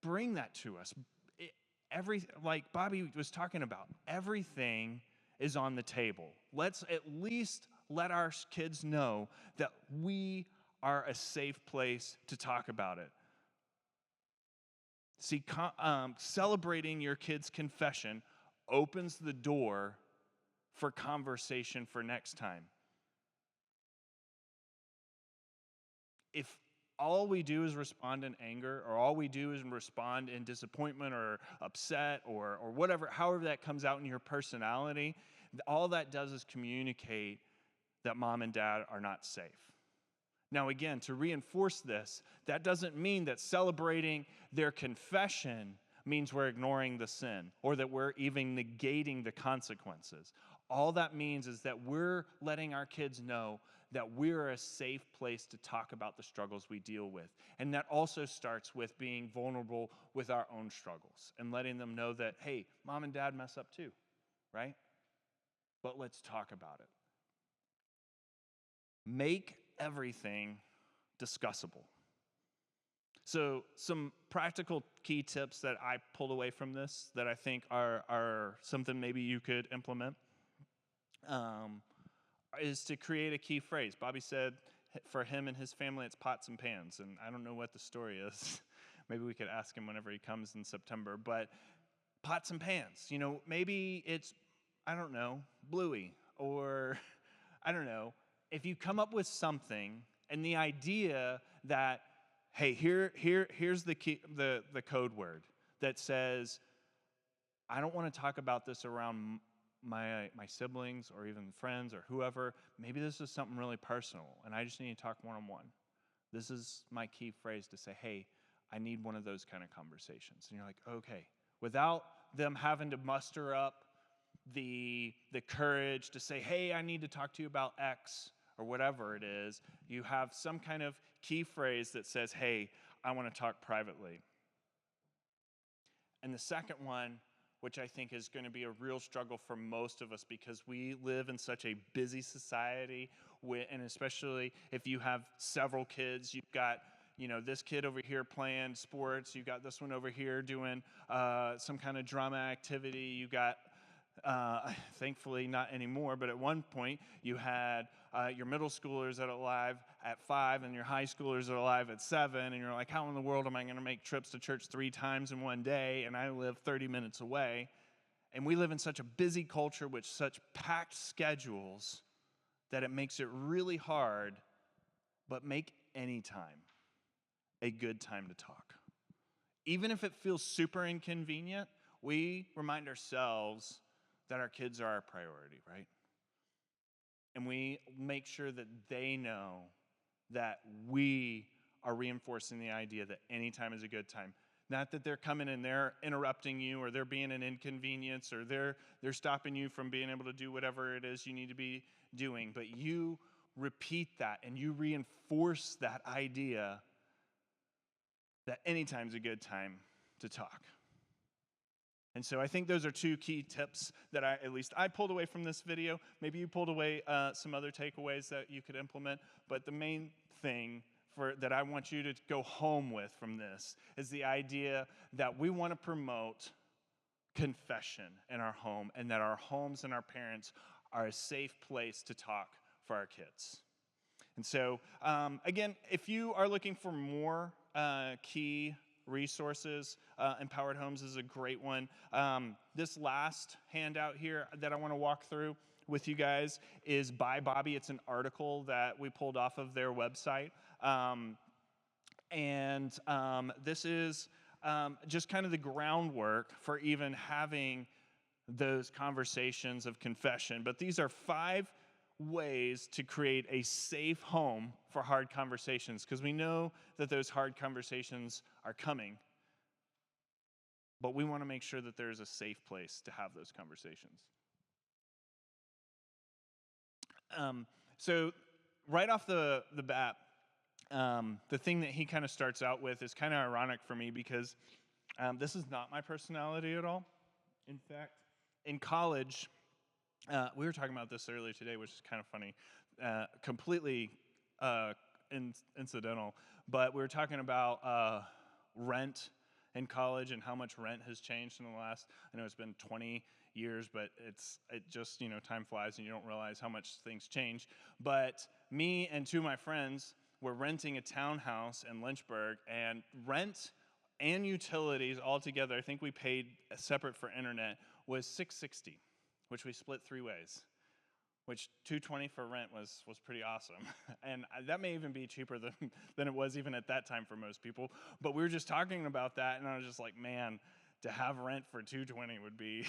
bring that to us. Like Bobby was talking about, everything is on the table. Let's at least let our kids know that we are a safe place to talk about it. See, celebrating your kid's confession opens the door for conversation for next time. If all we do is respond in anger, or all we do is respond in disappointment or upset or whatever, however that comes out in your personality, all that does is communicate that mom and dad are not safe. Now, again, to reinforce this, that doesn't mean that celebrating their confession means we're ignoring the sin or that we're even negating the consequences. All that means is that we're letting our kids know that we're a safe place to talk about the struggles we deal with. And that also starts with being vulnerable with our own struggles and letting them know that, hey, mom and dad mess up too, right? But let's talk about it. Make everything discussable. So some practical key tips that I pulled away from this that I think are something maybe you could implement is to create a key phrase. Bobby said for him and his family, it's pots and pans, and I don't know what the story is. Maybe we could ask him whenever he comes in September, but pots and pans, maybe it's, I don't know, Bluey, or I don't know. If you come up with something and the idea that, hey, here's the key, the code word that says, I don't want to talk about this around my siblings or even friends or whoever. Maybe this is something really personal, and I just need to talk one-on-one. This is my key phrase to say, hey, I need one of those kind of conversations. And you're like, okay. Without them having to muster up the courage to say, hey, I need to talk to you about X or whatever it is, you have some kind of key phrase that says, hey, I want to talk privately. And the second one, which I think is going to be a real struggle for most of us because we live in such a busy society, and especially if you have several kids, you've got this kid over here playing sports, you've got this one over here doing some kind of drama activity, you got thankfully not anymore, but at one point you had your middle schoolers that are alive at 5 and your high schoolers that are alive at 7, and you're like, how in the world am I going to make trips to church 3 times in one day, and I live 30 minutes away? And we live in such a busy culture with such packed schedules that it makes it really hard, but make any time a good time to talk. Even if it feels super inconvenient, we remind ourselves that our kids are our priority, right? And we make sure that they know that we are reinforcing the idea that any time is a good time. Not that they're coming and they're interrupting you or they're being an inconvenience or they're stopping you from being able to do whatever it is you need to be doing, but you repeat that and you reinforce that idea that any time's a good time to talk. And so I think those are two key tips that at least I pulled away from this video. Maybe you pulled away some other takeaways that you could implement. But the main thing that I want you to go home with from this is the idea that we want to promote confession in our home, and that our homes and our parents are a safe place to talk for our kids. And so, again, if you are looking for more key resources, Empowered Homes is a great one. This last handout here that I want to walk through with you guys is by Bobby. It's an article that we pulled off of their website. This is just kind of the groundwork for even having those conversations of confession. But these are 5 ways to create a safe home for hard conversations, because we know that those hard conversations are coming, but we want to make sure that there's a safe place to have those conversations. So right off the bat, the thing that he kind of starts out with is kind of ironic for me, because this is not my personality at all. In fact, in college, we were talking about this earlier today, which is kind of funny, completely incidental, but we were talking about rent in college and how much rent has changed in the last, I know it's been 20 years, but it just, time flies and you don't realize how much things change. But me and 2 of my friends were renting a townhouse in Lynchburg, and rent and utilities all together, I think we paid separate for internet, was $660, which we split 3 ways, which $220 for rent was pretty awesome. And that may even be cheaper than it was even at that time for most people. But we were just talking about that, and I was just like, man, to have rent for $220 would be,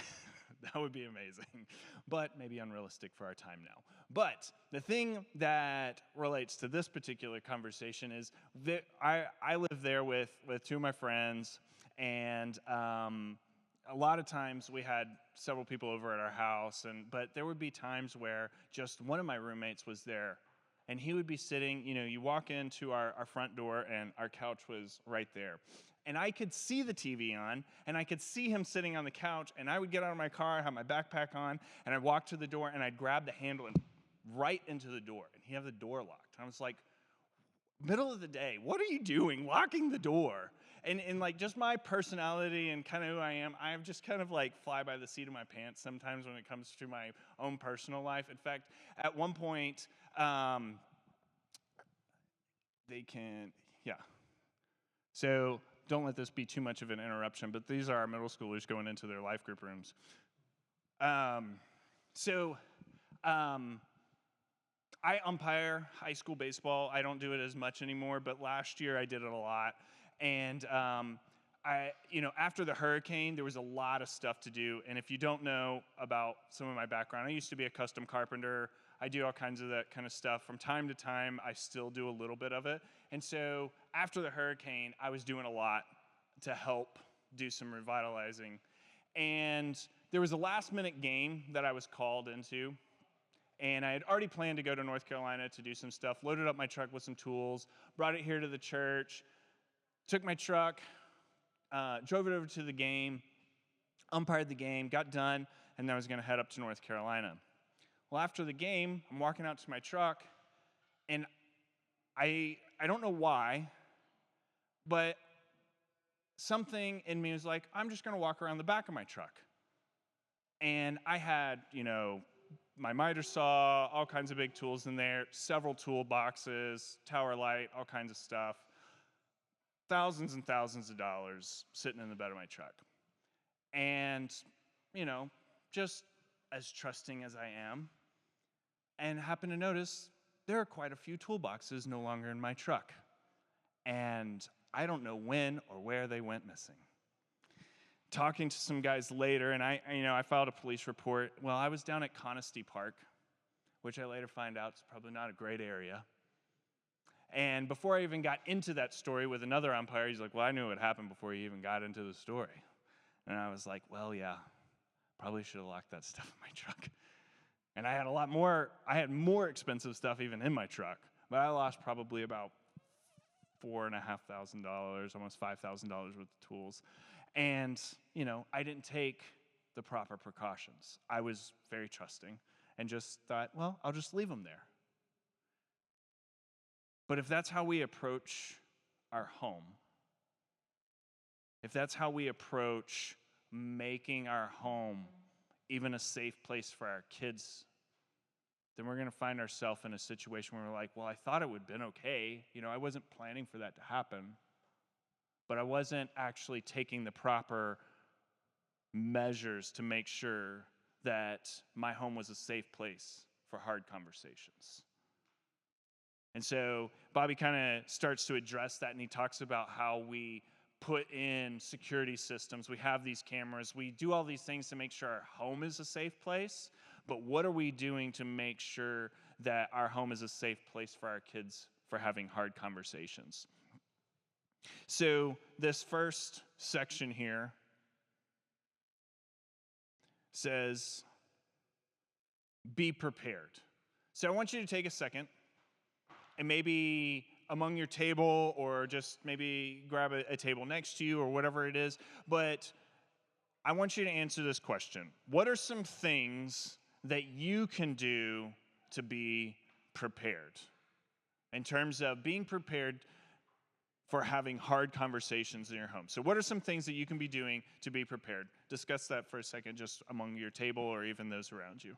that would be amazing. But maybe unrealistic for our time now. But the thing that relates to this particular conversation is that I live there with 2 of my friends, and a lot of times we had several people over at our house, but there would be times where just one of my roommates was there, and he would be sitting, you walk into our front door, and our couch was right there. And I could see the TV on, and I could see him sitting on the couch, and I would get out of my car, have my backpack on, and I'd walk to the door, and I'd grab the handle and right into the door, and he'd have the door locked. And I was like, middle of the day, what are you doing locking the door? And like, just my personality and kind of who I am, I'm just kind of like fly by the seat of my pants sometimes when it comes to my own personal life. In fact, at one point, So don't let this be too much of an interruption, but these are our middle schoolers going into their life group rooms. I umpire high school baseball. I don't do it as much anymore, but last year I did it a lot. And after the hurricane, there was a lot of stuff to do. And if you don't know about some of my background, I used to be a custom carpenter. I do all kinds of that kind of stuff. From time to time, I still do a little bit of it. And so after the hurricane, I was doing a lot to help do some revitalizing. And there was a last-minute game that I was called into. And I had already planned to go to North Carolina to do some stuff, loaded up my truck with some tools, brought it here to the church, took my truck, drove it over to the game, umpired the game, got done, and then I was going to head up to North Carolina. Well, after the game, I'm walking out to my truck, and I don't know why, but something in me was like, I'm just going to walk around the back of my truck. And I had, my miter saw, all kinds of big tools in there, several toolboxes, tower light, all kinds of stuff. Thousands and thousands of dollars sitting in the bed of my truck. And, just as trusting as I am, and happened to notice there are quite a few toolboxes no longer in my truck. And I don't know when or where they went missing. Talking to some guys later, and I filed a police report. Well, I was down at Conisty Park, which I later find out is probably not a great area. And before I even got into that story with another umpire, he's like, well, I knew what happened before you even got into the story. And I was like, well, yeah, probably should have locked that stuff in my truck. And I had more expensive stuff even in my truck, but I lost probably about $4,500, almost $5,000 worth of tools. And, I didn't take the proper precautions. I was very trusting and just thought, well, I'll just leave them there. But if that's how we approach our home, if that's how we approach making our home even a safe place for our kids, then we're going to find ourselves in a situation where we're like, well, I thought it would have been okay. I wasn't planning for that to happen, but I wasn't actually taking the proper measures to make sure that my home was a safe place for hard conversations. And so Bobby kind of starts to address that, and he talks about how we put in security systems. We have these cameras. We do all these things to make sure our home is a safe place. But what are we doing to make sure that our home is a safe place for our kids for having hard conversations? So this first section here says, be prepared. So I want you to take a second and maybe among your table, or just maybe grab a table next to you or whatever it is. But I want you to answer this question. What are some things that you can do to be prepared? In terms of being prepared for having hard conversations in your home. So what are some things that you can be doing to be prepared? Discuss that for a second just among your table or even those around you.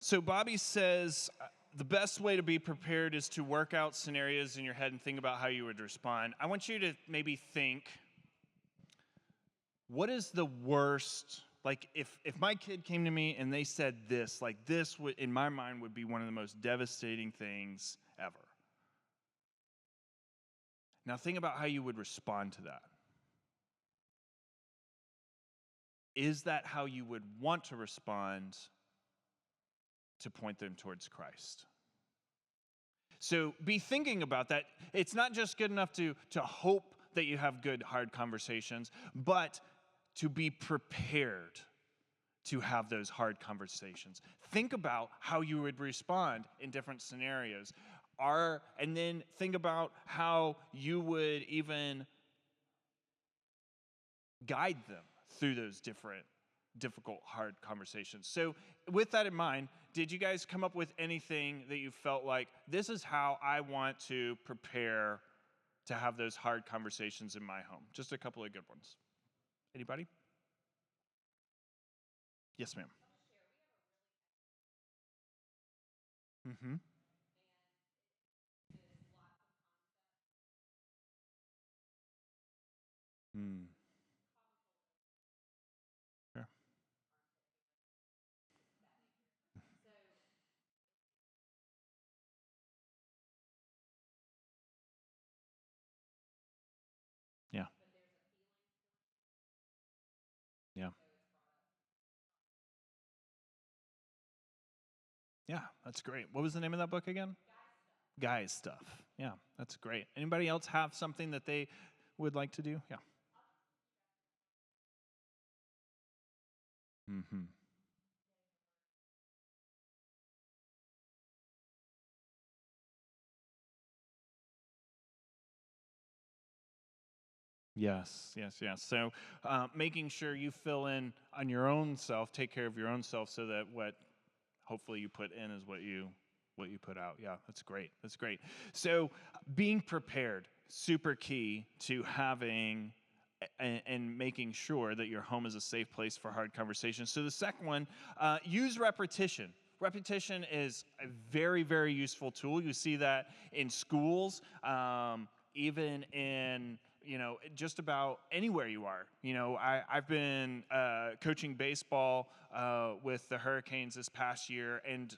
So Bobby says the best way to be prepared is to work out scenarios in your head and think about how you would respond. I want you to maybe think, what is the worst, like if my kid came to me and they said this, like this would, in my mind, would be one of the most devastating things ever. Now think about how you would respond to that. Is that how you would want to respond to point them towards Christ? So be thinking about that. It's not just good enough to hope that you have good, hard conversations, but to be prepared to have those hard conversations. Think about how you would respond in different scenarios. And then think about how you would even guide them through those difficult, hard conversations. So with that in mind, did you guys come up with anything that you felt like, this is how I want to prepare to have those hard conversations in my home? Just a couple of good ones. Anybody? Yes, ma'am. Mm-hmm. Mm. Sure. Yeah, that's great. What was the name of that book again? Guys Stuff. Yeah, that's great. Anybody else have something that they would like to do? Yeah. Mm-hmm. Yes, yes, yes. So making sure you fill in on your own self, take care of your own self, so that what hopefully you put in is what you put out. Yeah, that's great. That's great. So being prepared, super key to having and making sure that your home is a safe place for hard conversations. So the second one, use repetition. Repetition is a very, very useful tool. You see that in schools, even in just about anywhere you are. I've been coaching baseball with the Hurricanes this past year, and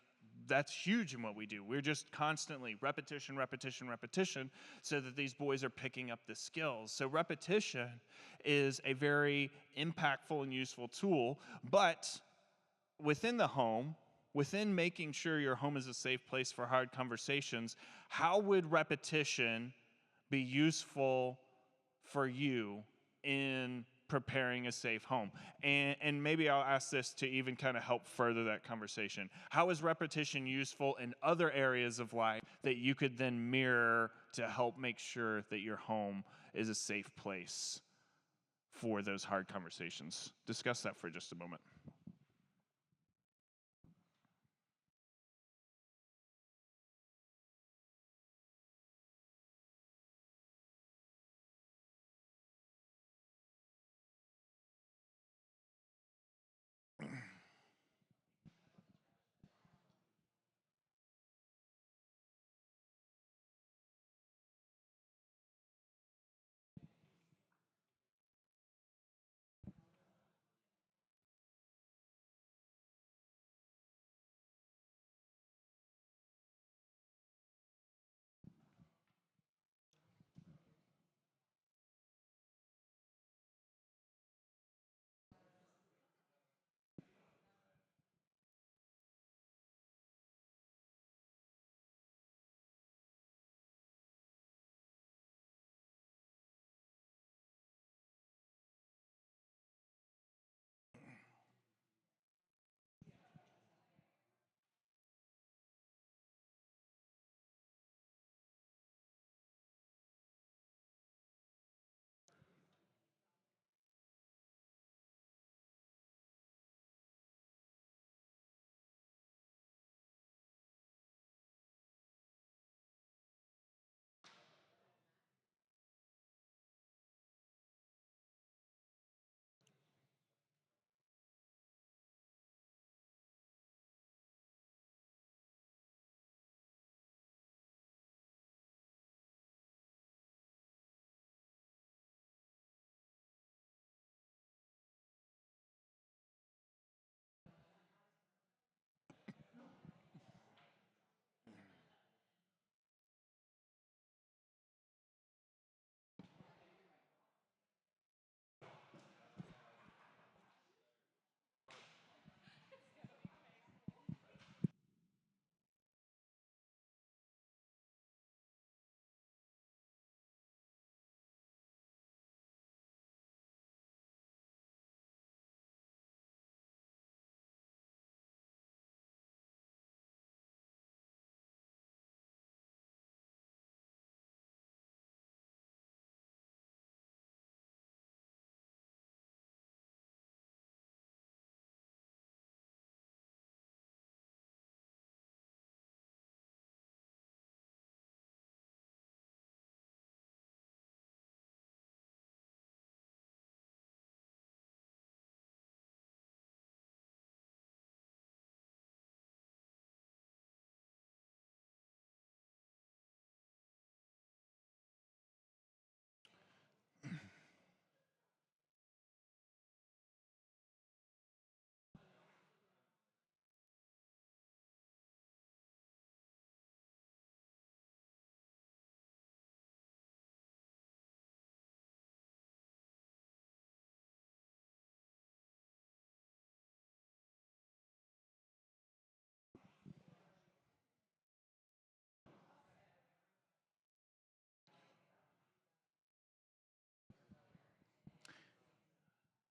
that's huge in what we do. We're just constantly repetition, repetition, repetition, so that these boys are picking up the skills. So repetition is a very impactful and useful tool, but within the home, within making sure your home is a safe place for hard conversations, how would repetition be useful for you in preparing a safe home? And maybe I'll ask this to even kind of help further that conversation. How is repetition useful in other areas of life that you could then mirror to help make sure that your home is a safe place for those hard conversations? Discuss that for just a moment.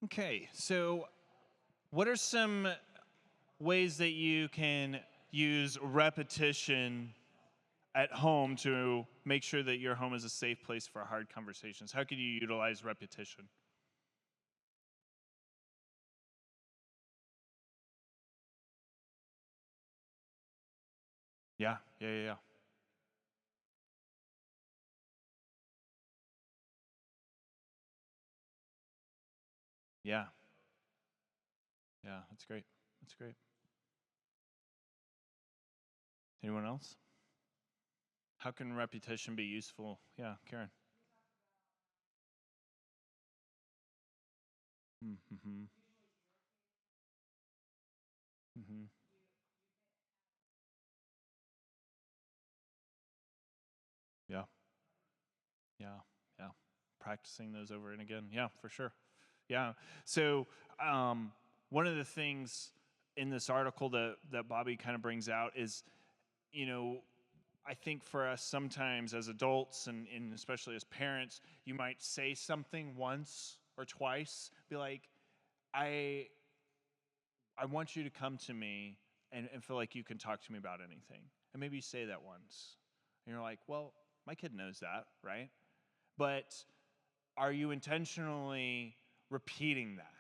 Okay, so what are some ways that you can use repetition at home to make sure that your home is a safe place for hard conversations? How could you utilize repetition? Yeah, yeah, yeah, yeah. Yeah, yeah, that's great. That's great. Anyone else? How can repetition be useful? Yeah, Karen. Mm-hmm. Mm-hmm. Yeah, yeah, yeah. Practicing those over and again. Yeah, for sure. Yeah. So um, one of the things in this article that Bobby kind of brings out is, you know, I think for us sometimes as adults and especially as parents, you might say something once or twice, be like, I I want you to come to me and feel like you can talk to me about anything. And maybe you say that once. And you're like, well, my kid knows that, right? But are you intentionally repeating that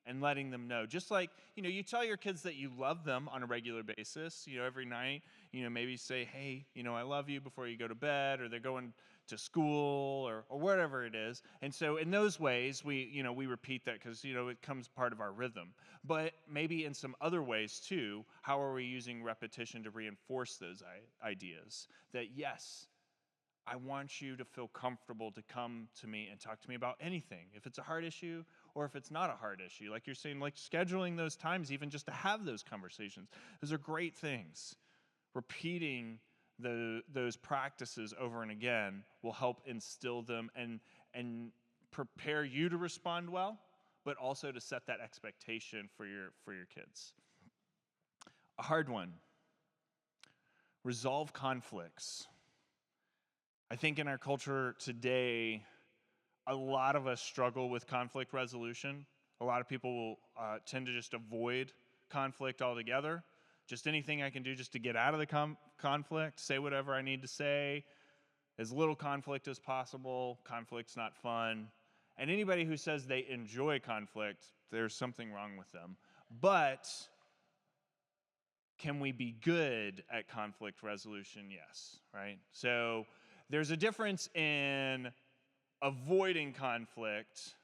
and letting them know? Just like, you tell your kids that you love them on a regular basis, every night, maybe say, hey, I love you before you go to bed, or they're going to school or whatever it is. And so in those ways, we repeat that because, it comes part of our rhythm. But maybe in some other ways too, how are we using repetition to reinforce those ideas? That yes, I want you to feel comfortable to come to me and talk to me about anything. If it's a hard issue or if it's not a hard issue, like you're saying, like scheduling those times even just to have those conversations. Those are great things. Repeating those practices over and again will help instill them and prepare you to respond well, but also to set that expectation for your kids. A hard one. Resolve conflicts. I think in our culture today, a lot of us struggle with conflict resolution. A lot of people will tend to just avoid conflict altogether. Just anything I can do just to get out of the conflict, say whatever I need to say, as little conflict as possible. Conflict's not fun. And anybody who says they enjoy conflict, there's something wrong with them. But can we be good at conflict resolution? Yes, right? So there's a difference in avoiding conflict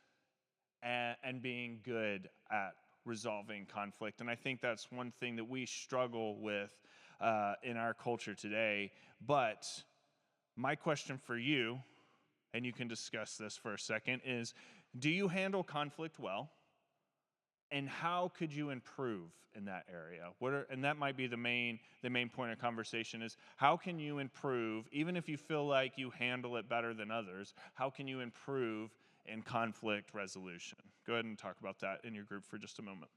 and being good at resolving conflict. And I think that's one thing that we struggle with in our culture today. But my question for you, and you can discuss this for a second, is do you handle conflict well? And how could you improve in that area? And that might be the main point of conversation is how can you improve, even if you feel like you handle it better than others, how can you improve in conflict resolution? Go ahead and talk about that in your group for just a moment.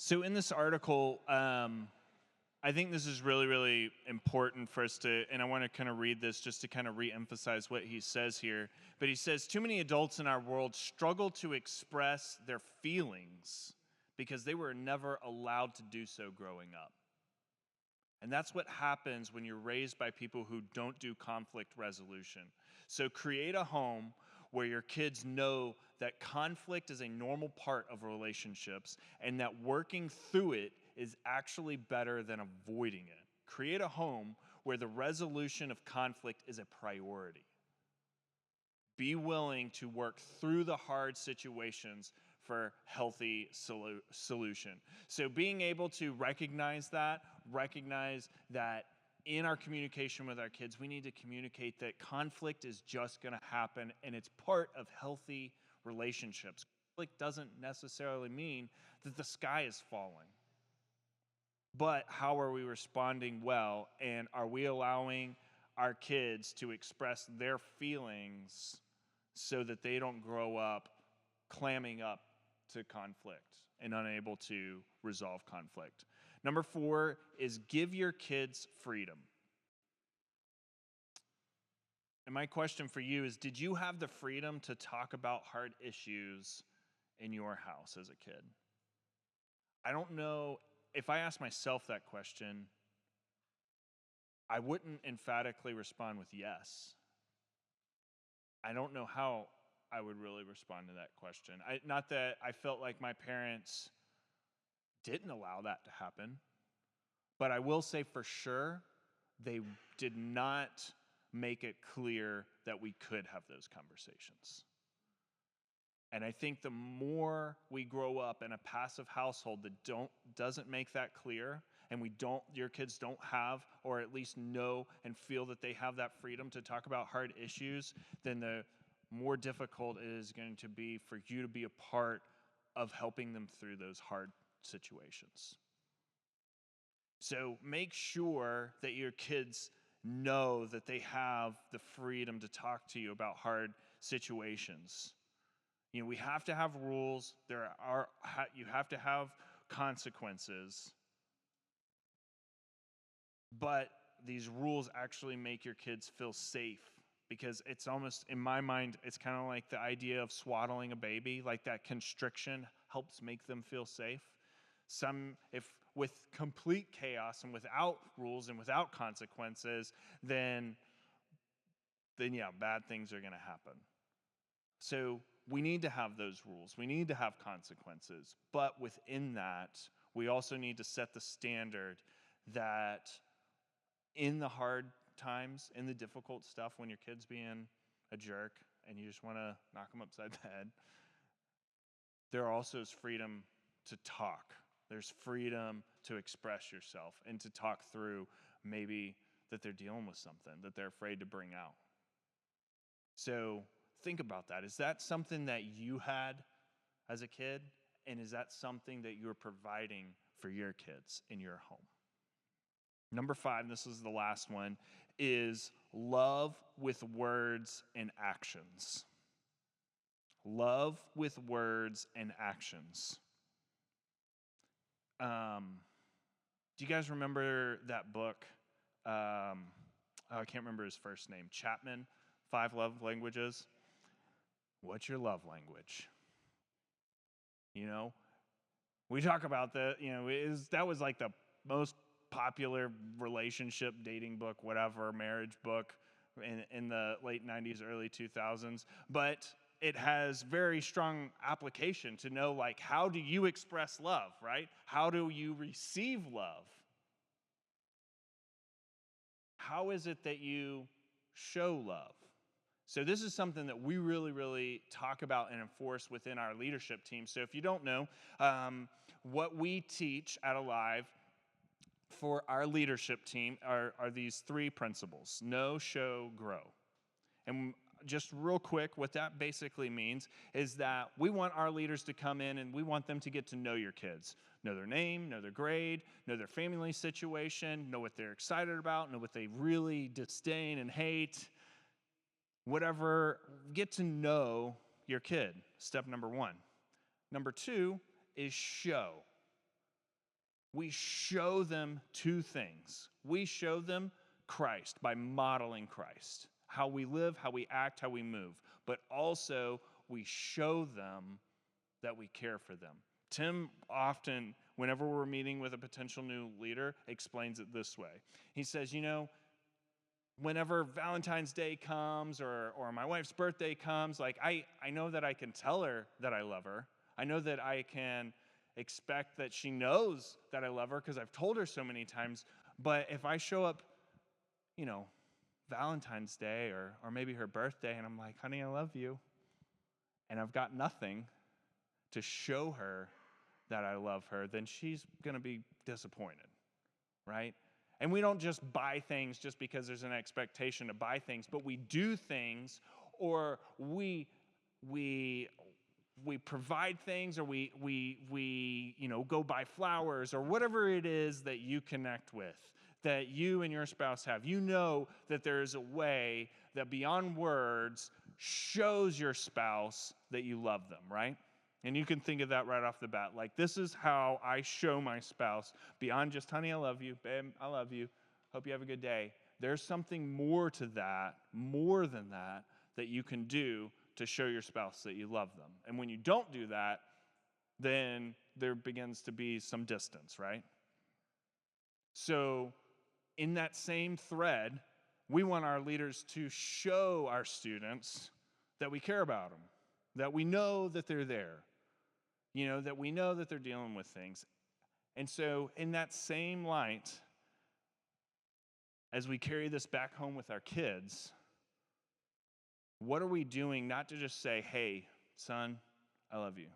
So in this article, I think this is really, really important for us to, and I want to kind of read this just to kind of re-emphasize what he says here. But he says, too many adults in our world struggle to express their feelings because they were never allowed to do so growing up. And that's what happens when you're raised by people who don't do conflict resolution. So create a home where your kids know that conflict is a normal part of relationships and that working through it is actually better than avoiding it. Create a home where the resolution of conflict is a priority. Be willing to work through the hard situations for healthy solution. So being able to recognize that in our communication with our kids, we need to communicate that conflict is just going to happen and it's part of healthy relationships. Conflict doesn't necessarily mean that the sky is falling. But how are we responding well, and are we allowing our kids to express their feelings so that they don't grow up clamming up to conflict and unable to resolve conflict? Number 4 is give your kids freedom. And my question for you is, did you have the freedom to talk about hard issues in your house as a kid? I don't know. If I ask myself that question, I wouldn't emphatically respond with yes. I don't know how I would really respond to that question. Not that I felt like my parents didn't allow that to happen, but I will say for sure they did not make it clear that we could have those conversations. And I think the more we grow up in a passive household that doesn't make that clear, and your kids don't have, or at least know and feel that they have that freedom to talk about hard issues, then the more difficult it is going to be for you to be a part of helping them through those hard situations. So make sure that your kids know that they have the freedom to talk to you about hard situations. You know, we have to have rules. You have to have consequences. But these rules actually make your kids feel safe, because it's almost, in my mind, it's kind of like the idea of swaddling a baby. Like that constriction helps make them feel safe. If with complete chaos and without rules and without consequences, then yeah, bad things are going to happen. So we need to have those rules. We need to have consequences. But within that, we also need to set the standard that in the hard times, in the difficult stuff, when your kid's being a jerk and you just want to knock them upside the head, there also is freedom to talk. There's freedom to express yourself and to talk through maybe that they're dealing with something that they're afraid to bring out. So think about that. Is that something that you had as a kid? And is that something that you're providing for your kids in your home? Number 5, this is the last one, is love with words and actions. Love with words and actions. Do you guys remember that book? I can't remember his first name. Chapman, 5 Love Languages. What's your love language? You know, we talk about that. You know, that was like the most popular relationship, dating book, whatever, marriage book in the late 90s, early 2000s. But it has very strong application to know, like, how do you express love, right? How do you receive love? How is it that you show love? So this is something that we really, really talk about and enforce within our leadership team. So if you don't know, what we teach at Alive for our leadership team are these 3 principles: know, show, grow. And just real quick, what that basically means is that we want our leaders to come in and we want them to get to know your kids. Know their name, know their grade, know their family situation, know what they're excited about, know what they really disdain and hate. Whatever, get to know your kid. Step number 1. Number 2 is show. We show them two things. We show them Christ by modeling Christ, how we live, how we act, how we move. But also, we show them that we care for them. Tim often, whenever we're meeting with a potential new leader, explains it this way. He says, whenever Valentine's Day comes or my wife's birthday comes, like I know that I can tell her that I love her. I know that I can expect that she knows that I love her because I've told her so many times. But if I show up, Valentine's Day or maybe her birthday, and I'm like, honey, I love you, and I've got nothing to show her that I love her, then she's going to be disappointed, right? And we don't just buy things just because there's an expectation to buy things, but we do things, or we provide things, or we go buy flowers, or whatever it is that you connect with, that you and your spouse have. You know that there is a way that beyond words shows your spouse that you love them, right? And you can think of that right off the bat. Like, this is how I show my spouse, beyond just, honey, I love you, babe, I love you, hope you have a good day. There's something more to that, more than that, that you can do to show your spouse that you love them. And when you don't do that, then there begins to be some distance, right? So in that same thread, we want our leaders to show our students that we care about them, that we know that they're there, that we know that they're dealing with things. And so in that same light, as we carry this back home with our kids, what are we doing not to just say, hey, son, I love you.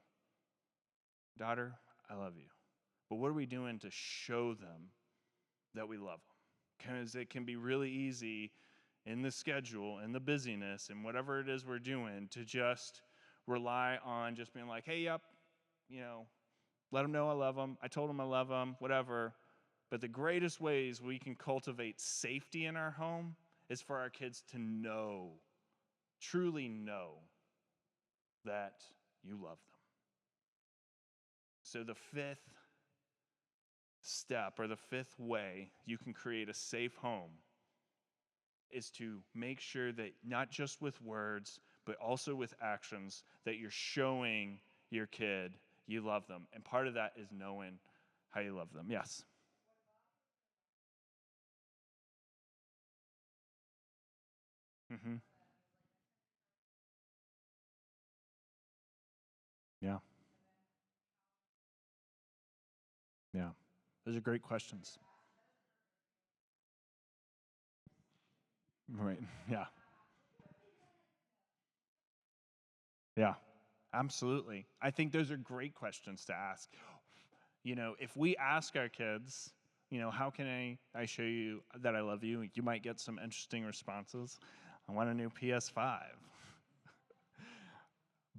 Daughter, I love you. But what are we doing to show them that we love them? Because it can be really easy in the schedule and the busyness and whatever it is we're doing to just rely on just being like, hey, yep, let them know I love them. I told them I love them, whatever. But the greatest ways we can cultivate safety in our home is for our kids to know, truly know, that you love them. So the fifth step, or the fifth way you can create a safe home, is to make sure that not just with words, but also with actions, that you're showing your kid you love them. And part of that is knowing how you love them. Yes? Mm-hmm. Yeah. Yeah. Those are great questions. Right. Yeah. Yeah. Absolutely. I think those are great questions to ask. If we ask our kids, how can I show you that I love you? You might get some interesting responses. I want a new PS5.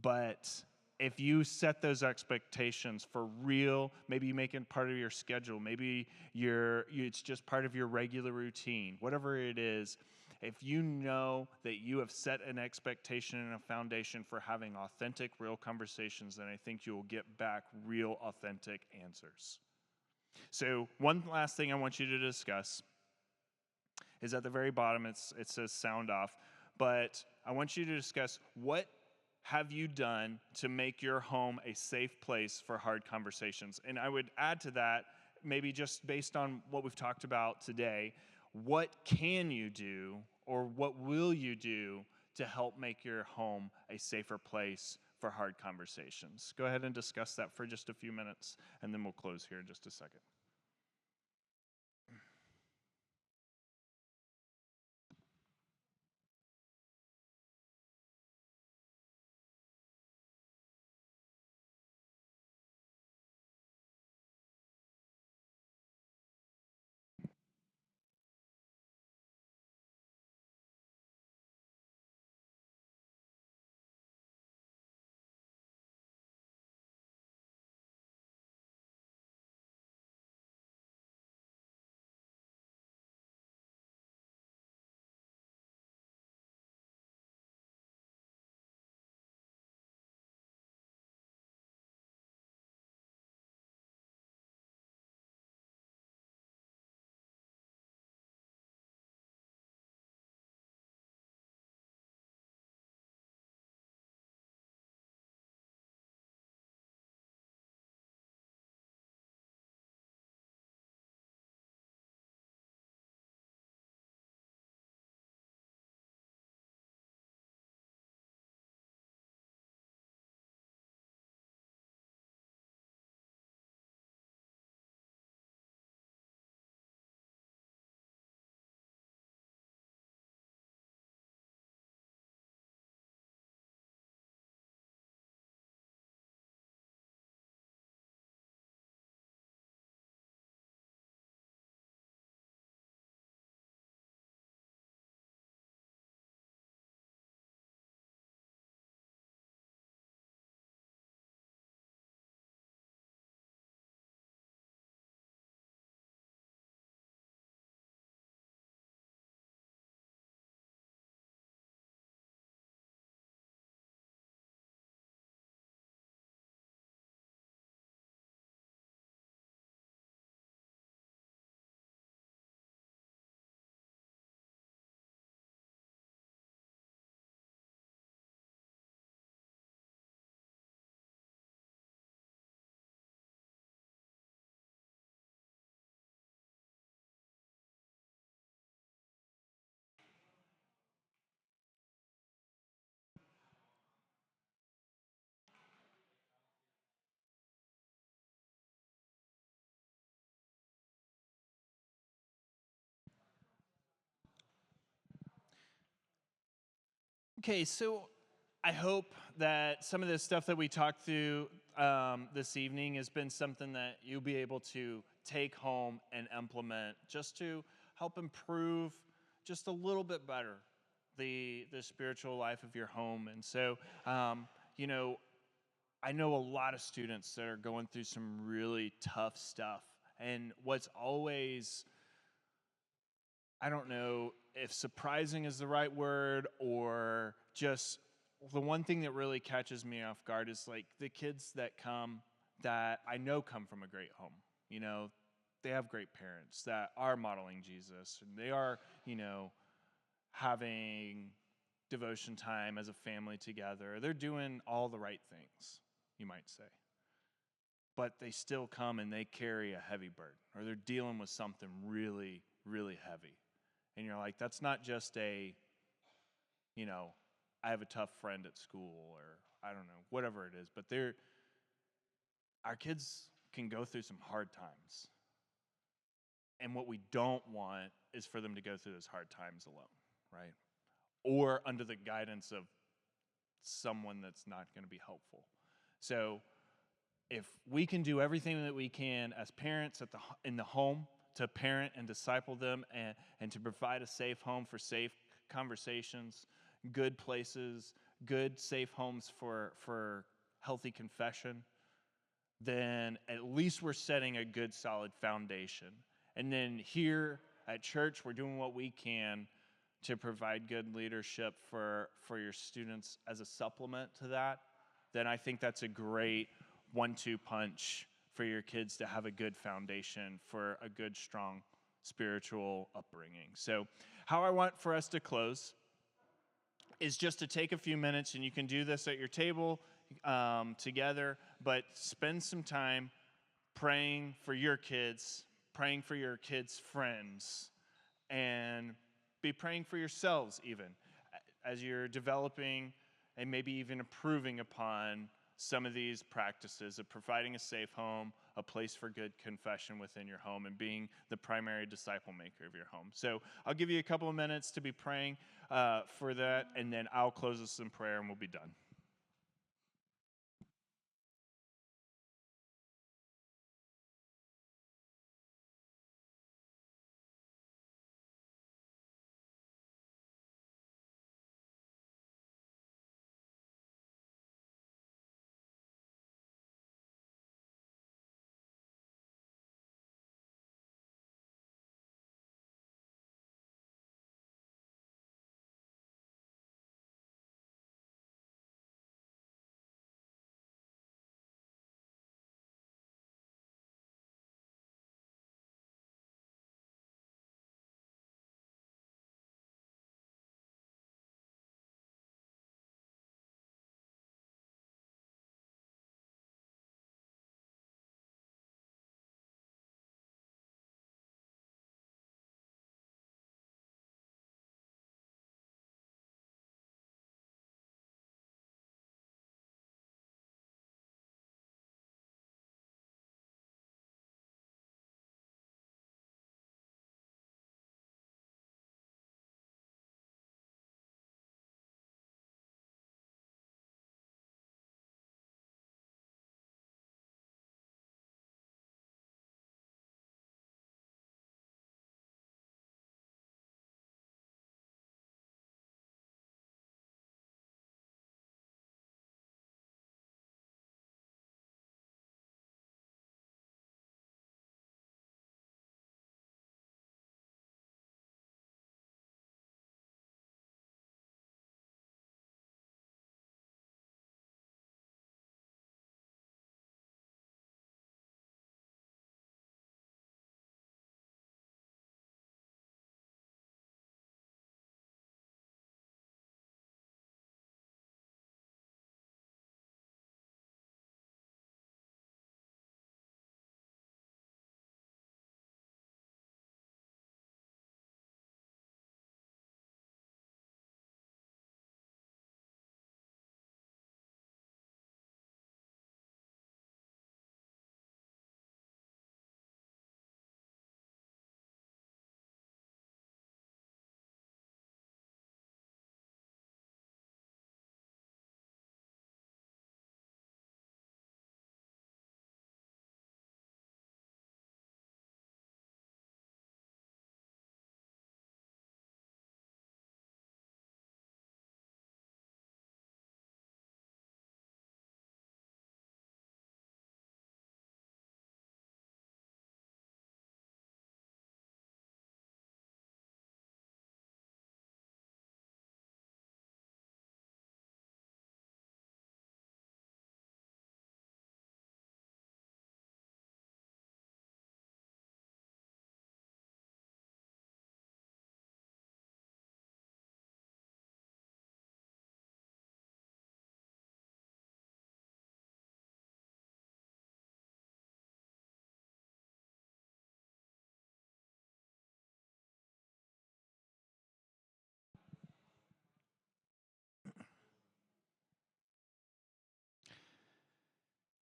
But if you set those expectations for real, maybe you make it part of your schedule, maybe it's just part of your regular routine, whatever it is, if you know that you have set an expectation and a foundation for having authentic, real conversations, then I think you will get back real, authentic answers. So one last thing I want you to discuss is at the very bottom, it says sound off, but I want you to discuss what have you done to make your home a safe place for hard conversations? And I would add to that, maybe just based on what we've talked about today, what can you do or what will you do to help make your home a safer place for hard conversations? Go ahead and discuss that for just a few minutes, and then we'll close here in just a second. Okay, so I hope that some of the stuff that we talked through this evening has been something that you'll be able to take home and implement just to help improve just a little bit better the spiritual life of your home. And so, you know, I know a lot of students that are going through some really tough stuff. And what's always, I don't know if surprising is the right word or just the one thing that really catches me off guard is like the kids that come that I know come from a great home. You know, they have great parents that are modeling Jesus and they are, having devotion time as a family together. They're doing all the right things, you might say. But they still come and they carry a heavy burden or they're dealing with something really, really heavy. And you're like, that's not just I have a tough friend at school or I don't know, whatever it is. But our kids can go through some hard times. And what we don't want is for them to go through those hard times alone, right? Or under the guidance of someone that's not going to be helpful. So if we can do everything that we can as parents in the home to parent and disciple them and to provide a safe home for safe conversations, good places, good safe homes for healthy confession, then at least we're setting a good solid foundation. And then here at church, we're doing what we can to provide good leadership for your students as a supplement to that. Then I think that's a great 1-2 punch for your kids to have a good foundation for a good, strong spiritual upbringing. So how I want for us to close is just to take a few minutes, and you can do this at your table together, but spend some time praying for your kids, praying for your kids' friends, and be praying for yourselves even as you're developing and maybe even improving upon some of these practices of providing a safe home, a place for good confession within your home, and being the primary disciple maker of your home. So I'll give you a couple of minutes to be praying for that, and then I'll close this in prayer and we'll be done.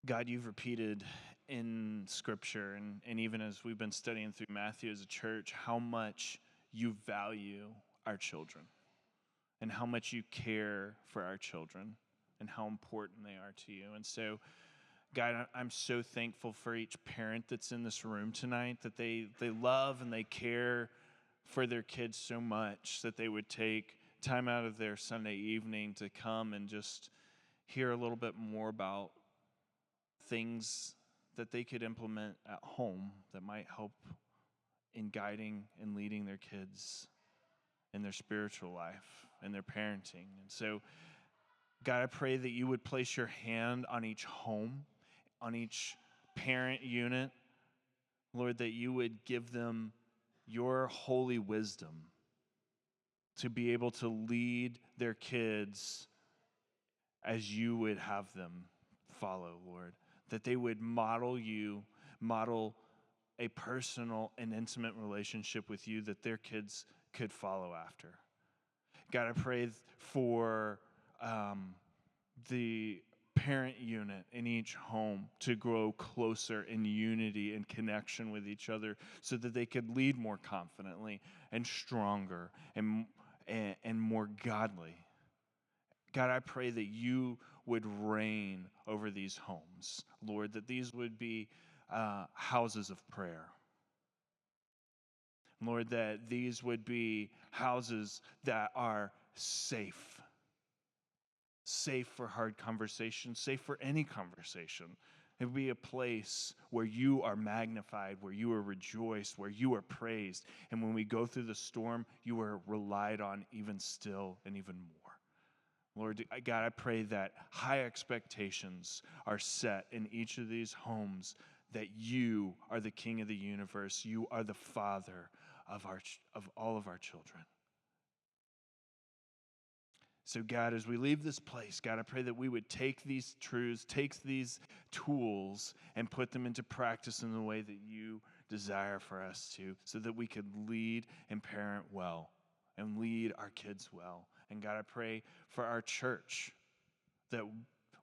God, you've repeated in Scripture, and even as we've been studying through Matthew as a church, how much you value our children and how much you care for our children and how important they are to you. And so, God, I'm so thankful for each parent that's in this room tonight, that they love and they care for their kids so much that they would take time out of their Sunday evening to come and just hear a little bit more about things that they could implement at home that might help in guiding and leading their kids in their spiritual life and their parenting. And so, God, I pray that you would place your hand on each home, on each parent unit. Lord, that you would give them your holy wisdom to be able to lead their kids as you would have them follow, Lord. That they would model you, model a personal and intimate relationship with you that their kids could follow after. God, I pray for the parent unit in each home to grow closer in unity and connection with each other so that they could lead more confidently and stronger and more godly. God, I pray that you would reign over these homes, Lord, that these would be houses of prayer. Lord, that these would be houses that are safe for hard conversation, safe for any conversation. It would be a place where you are magnified, where you are rejoiced, where you are praised. And when we go through the storm, you are relied on even still and even more. Lord, God, I pray that high expectations are set in each of these homes, that you are the King of the universe. You are the Father of all of our children. So, God, as we leave this place, God, I pray that we would take these truths, take these tools, and put them into practice in the way that you desire for us to, so that we could lead and parent well and lead our kids well. And God, I pray for our church that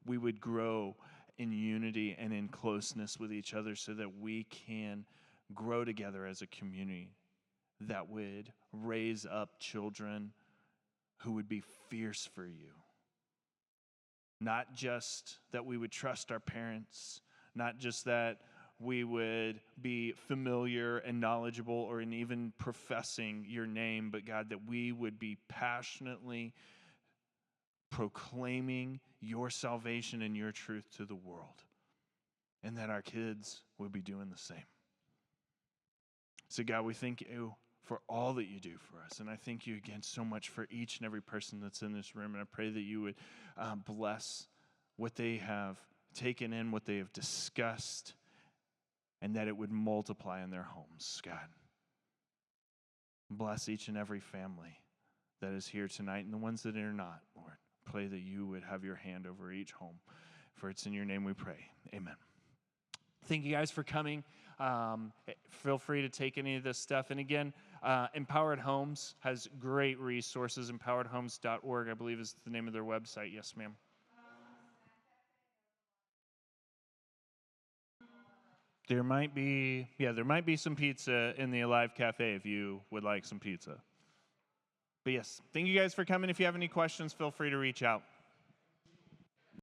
we would grow in unity and in closeness with each other so that we can grow together as a community that would raise up children who would be fierce for you. Not just that we would trust our parents, not just that we would be familiar and knowledgeable or in even professing your name, but God, that we would be passionately proclaiming your salvation and your truth to the world, and that our kids would be doing the same. So God, we thank you for all that you do for us. And I thank you again so much for each and every person that's in this room. And I pray that you would bless what they have taken in, what they have discussed, and that it would multiply in their homes, God. Bless each and every family that is here tonight and the ones that are not, Lord. Pray that you would have your hand over each home. For it's in your name we pray. Amen. Thank you guys for coming. Feel free to take any of this stuff. And again, Empowered Homes has great resources. Empoweredhomes.org, I believe, is the name of their website. Yes, ma'am. There might be some pizza in the Alive Cafe if you would like some pizza. But yes, thank you guys for coming. If you have any questions, feel free to reach out.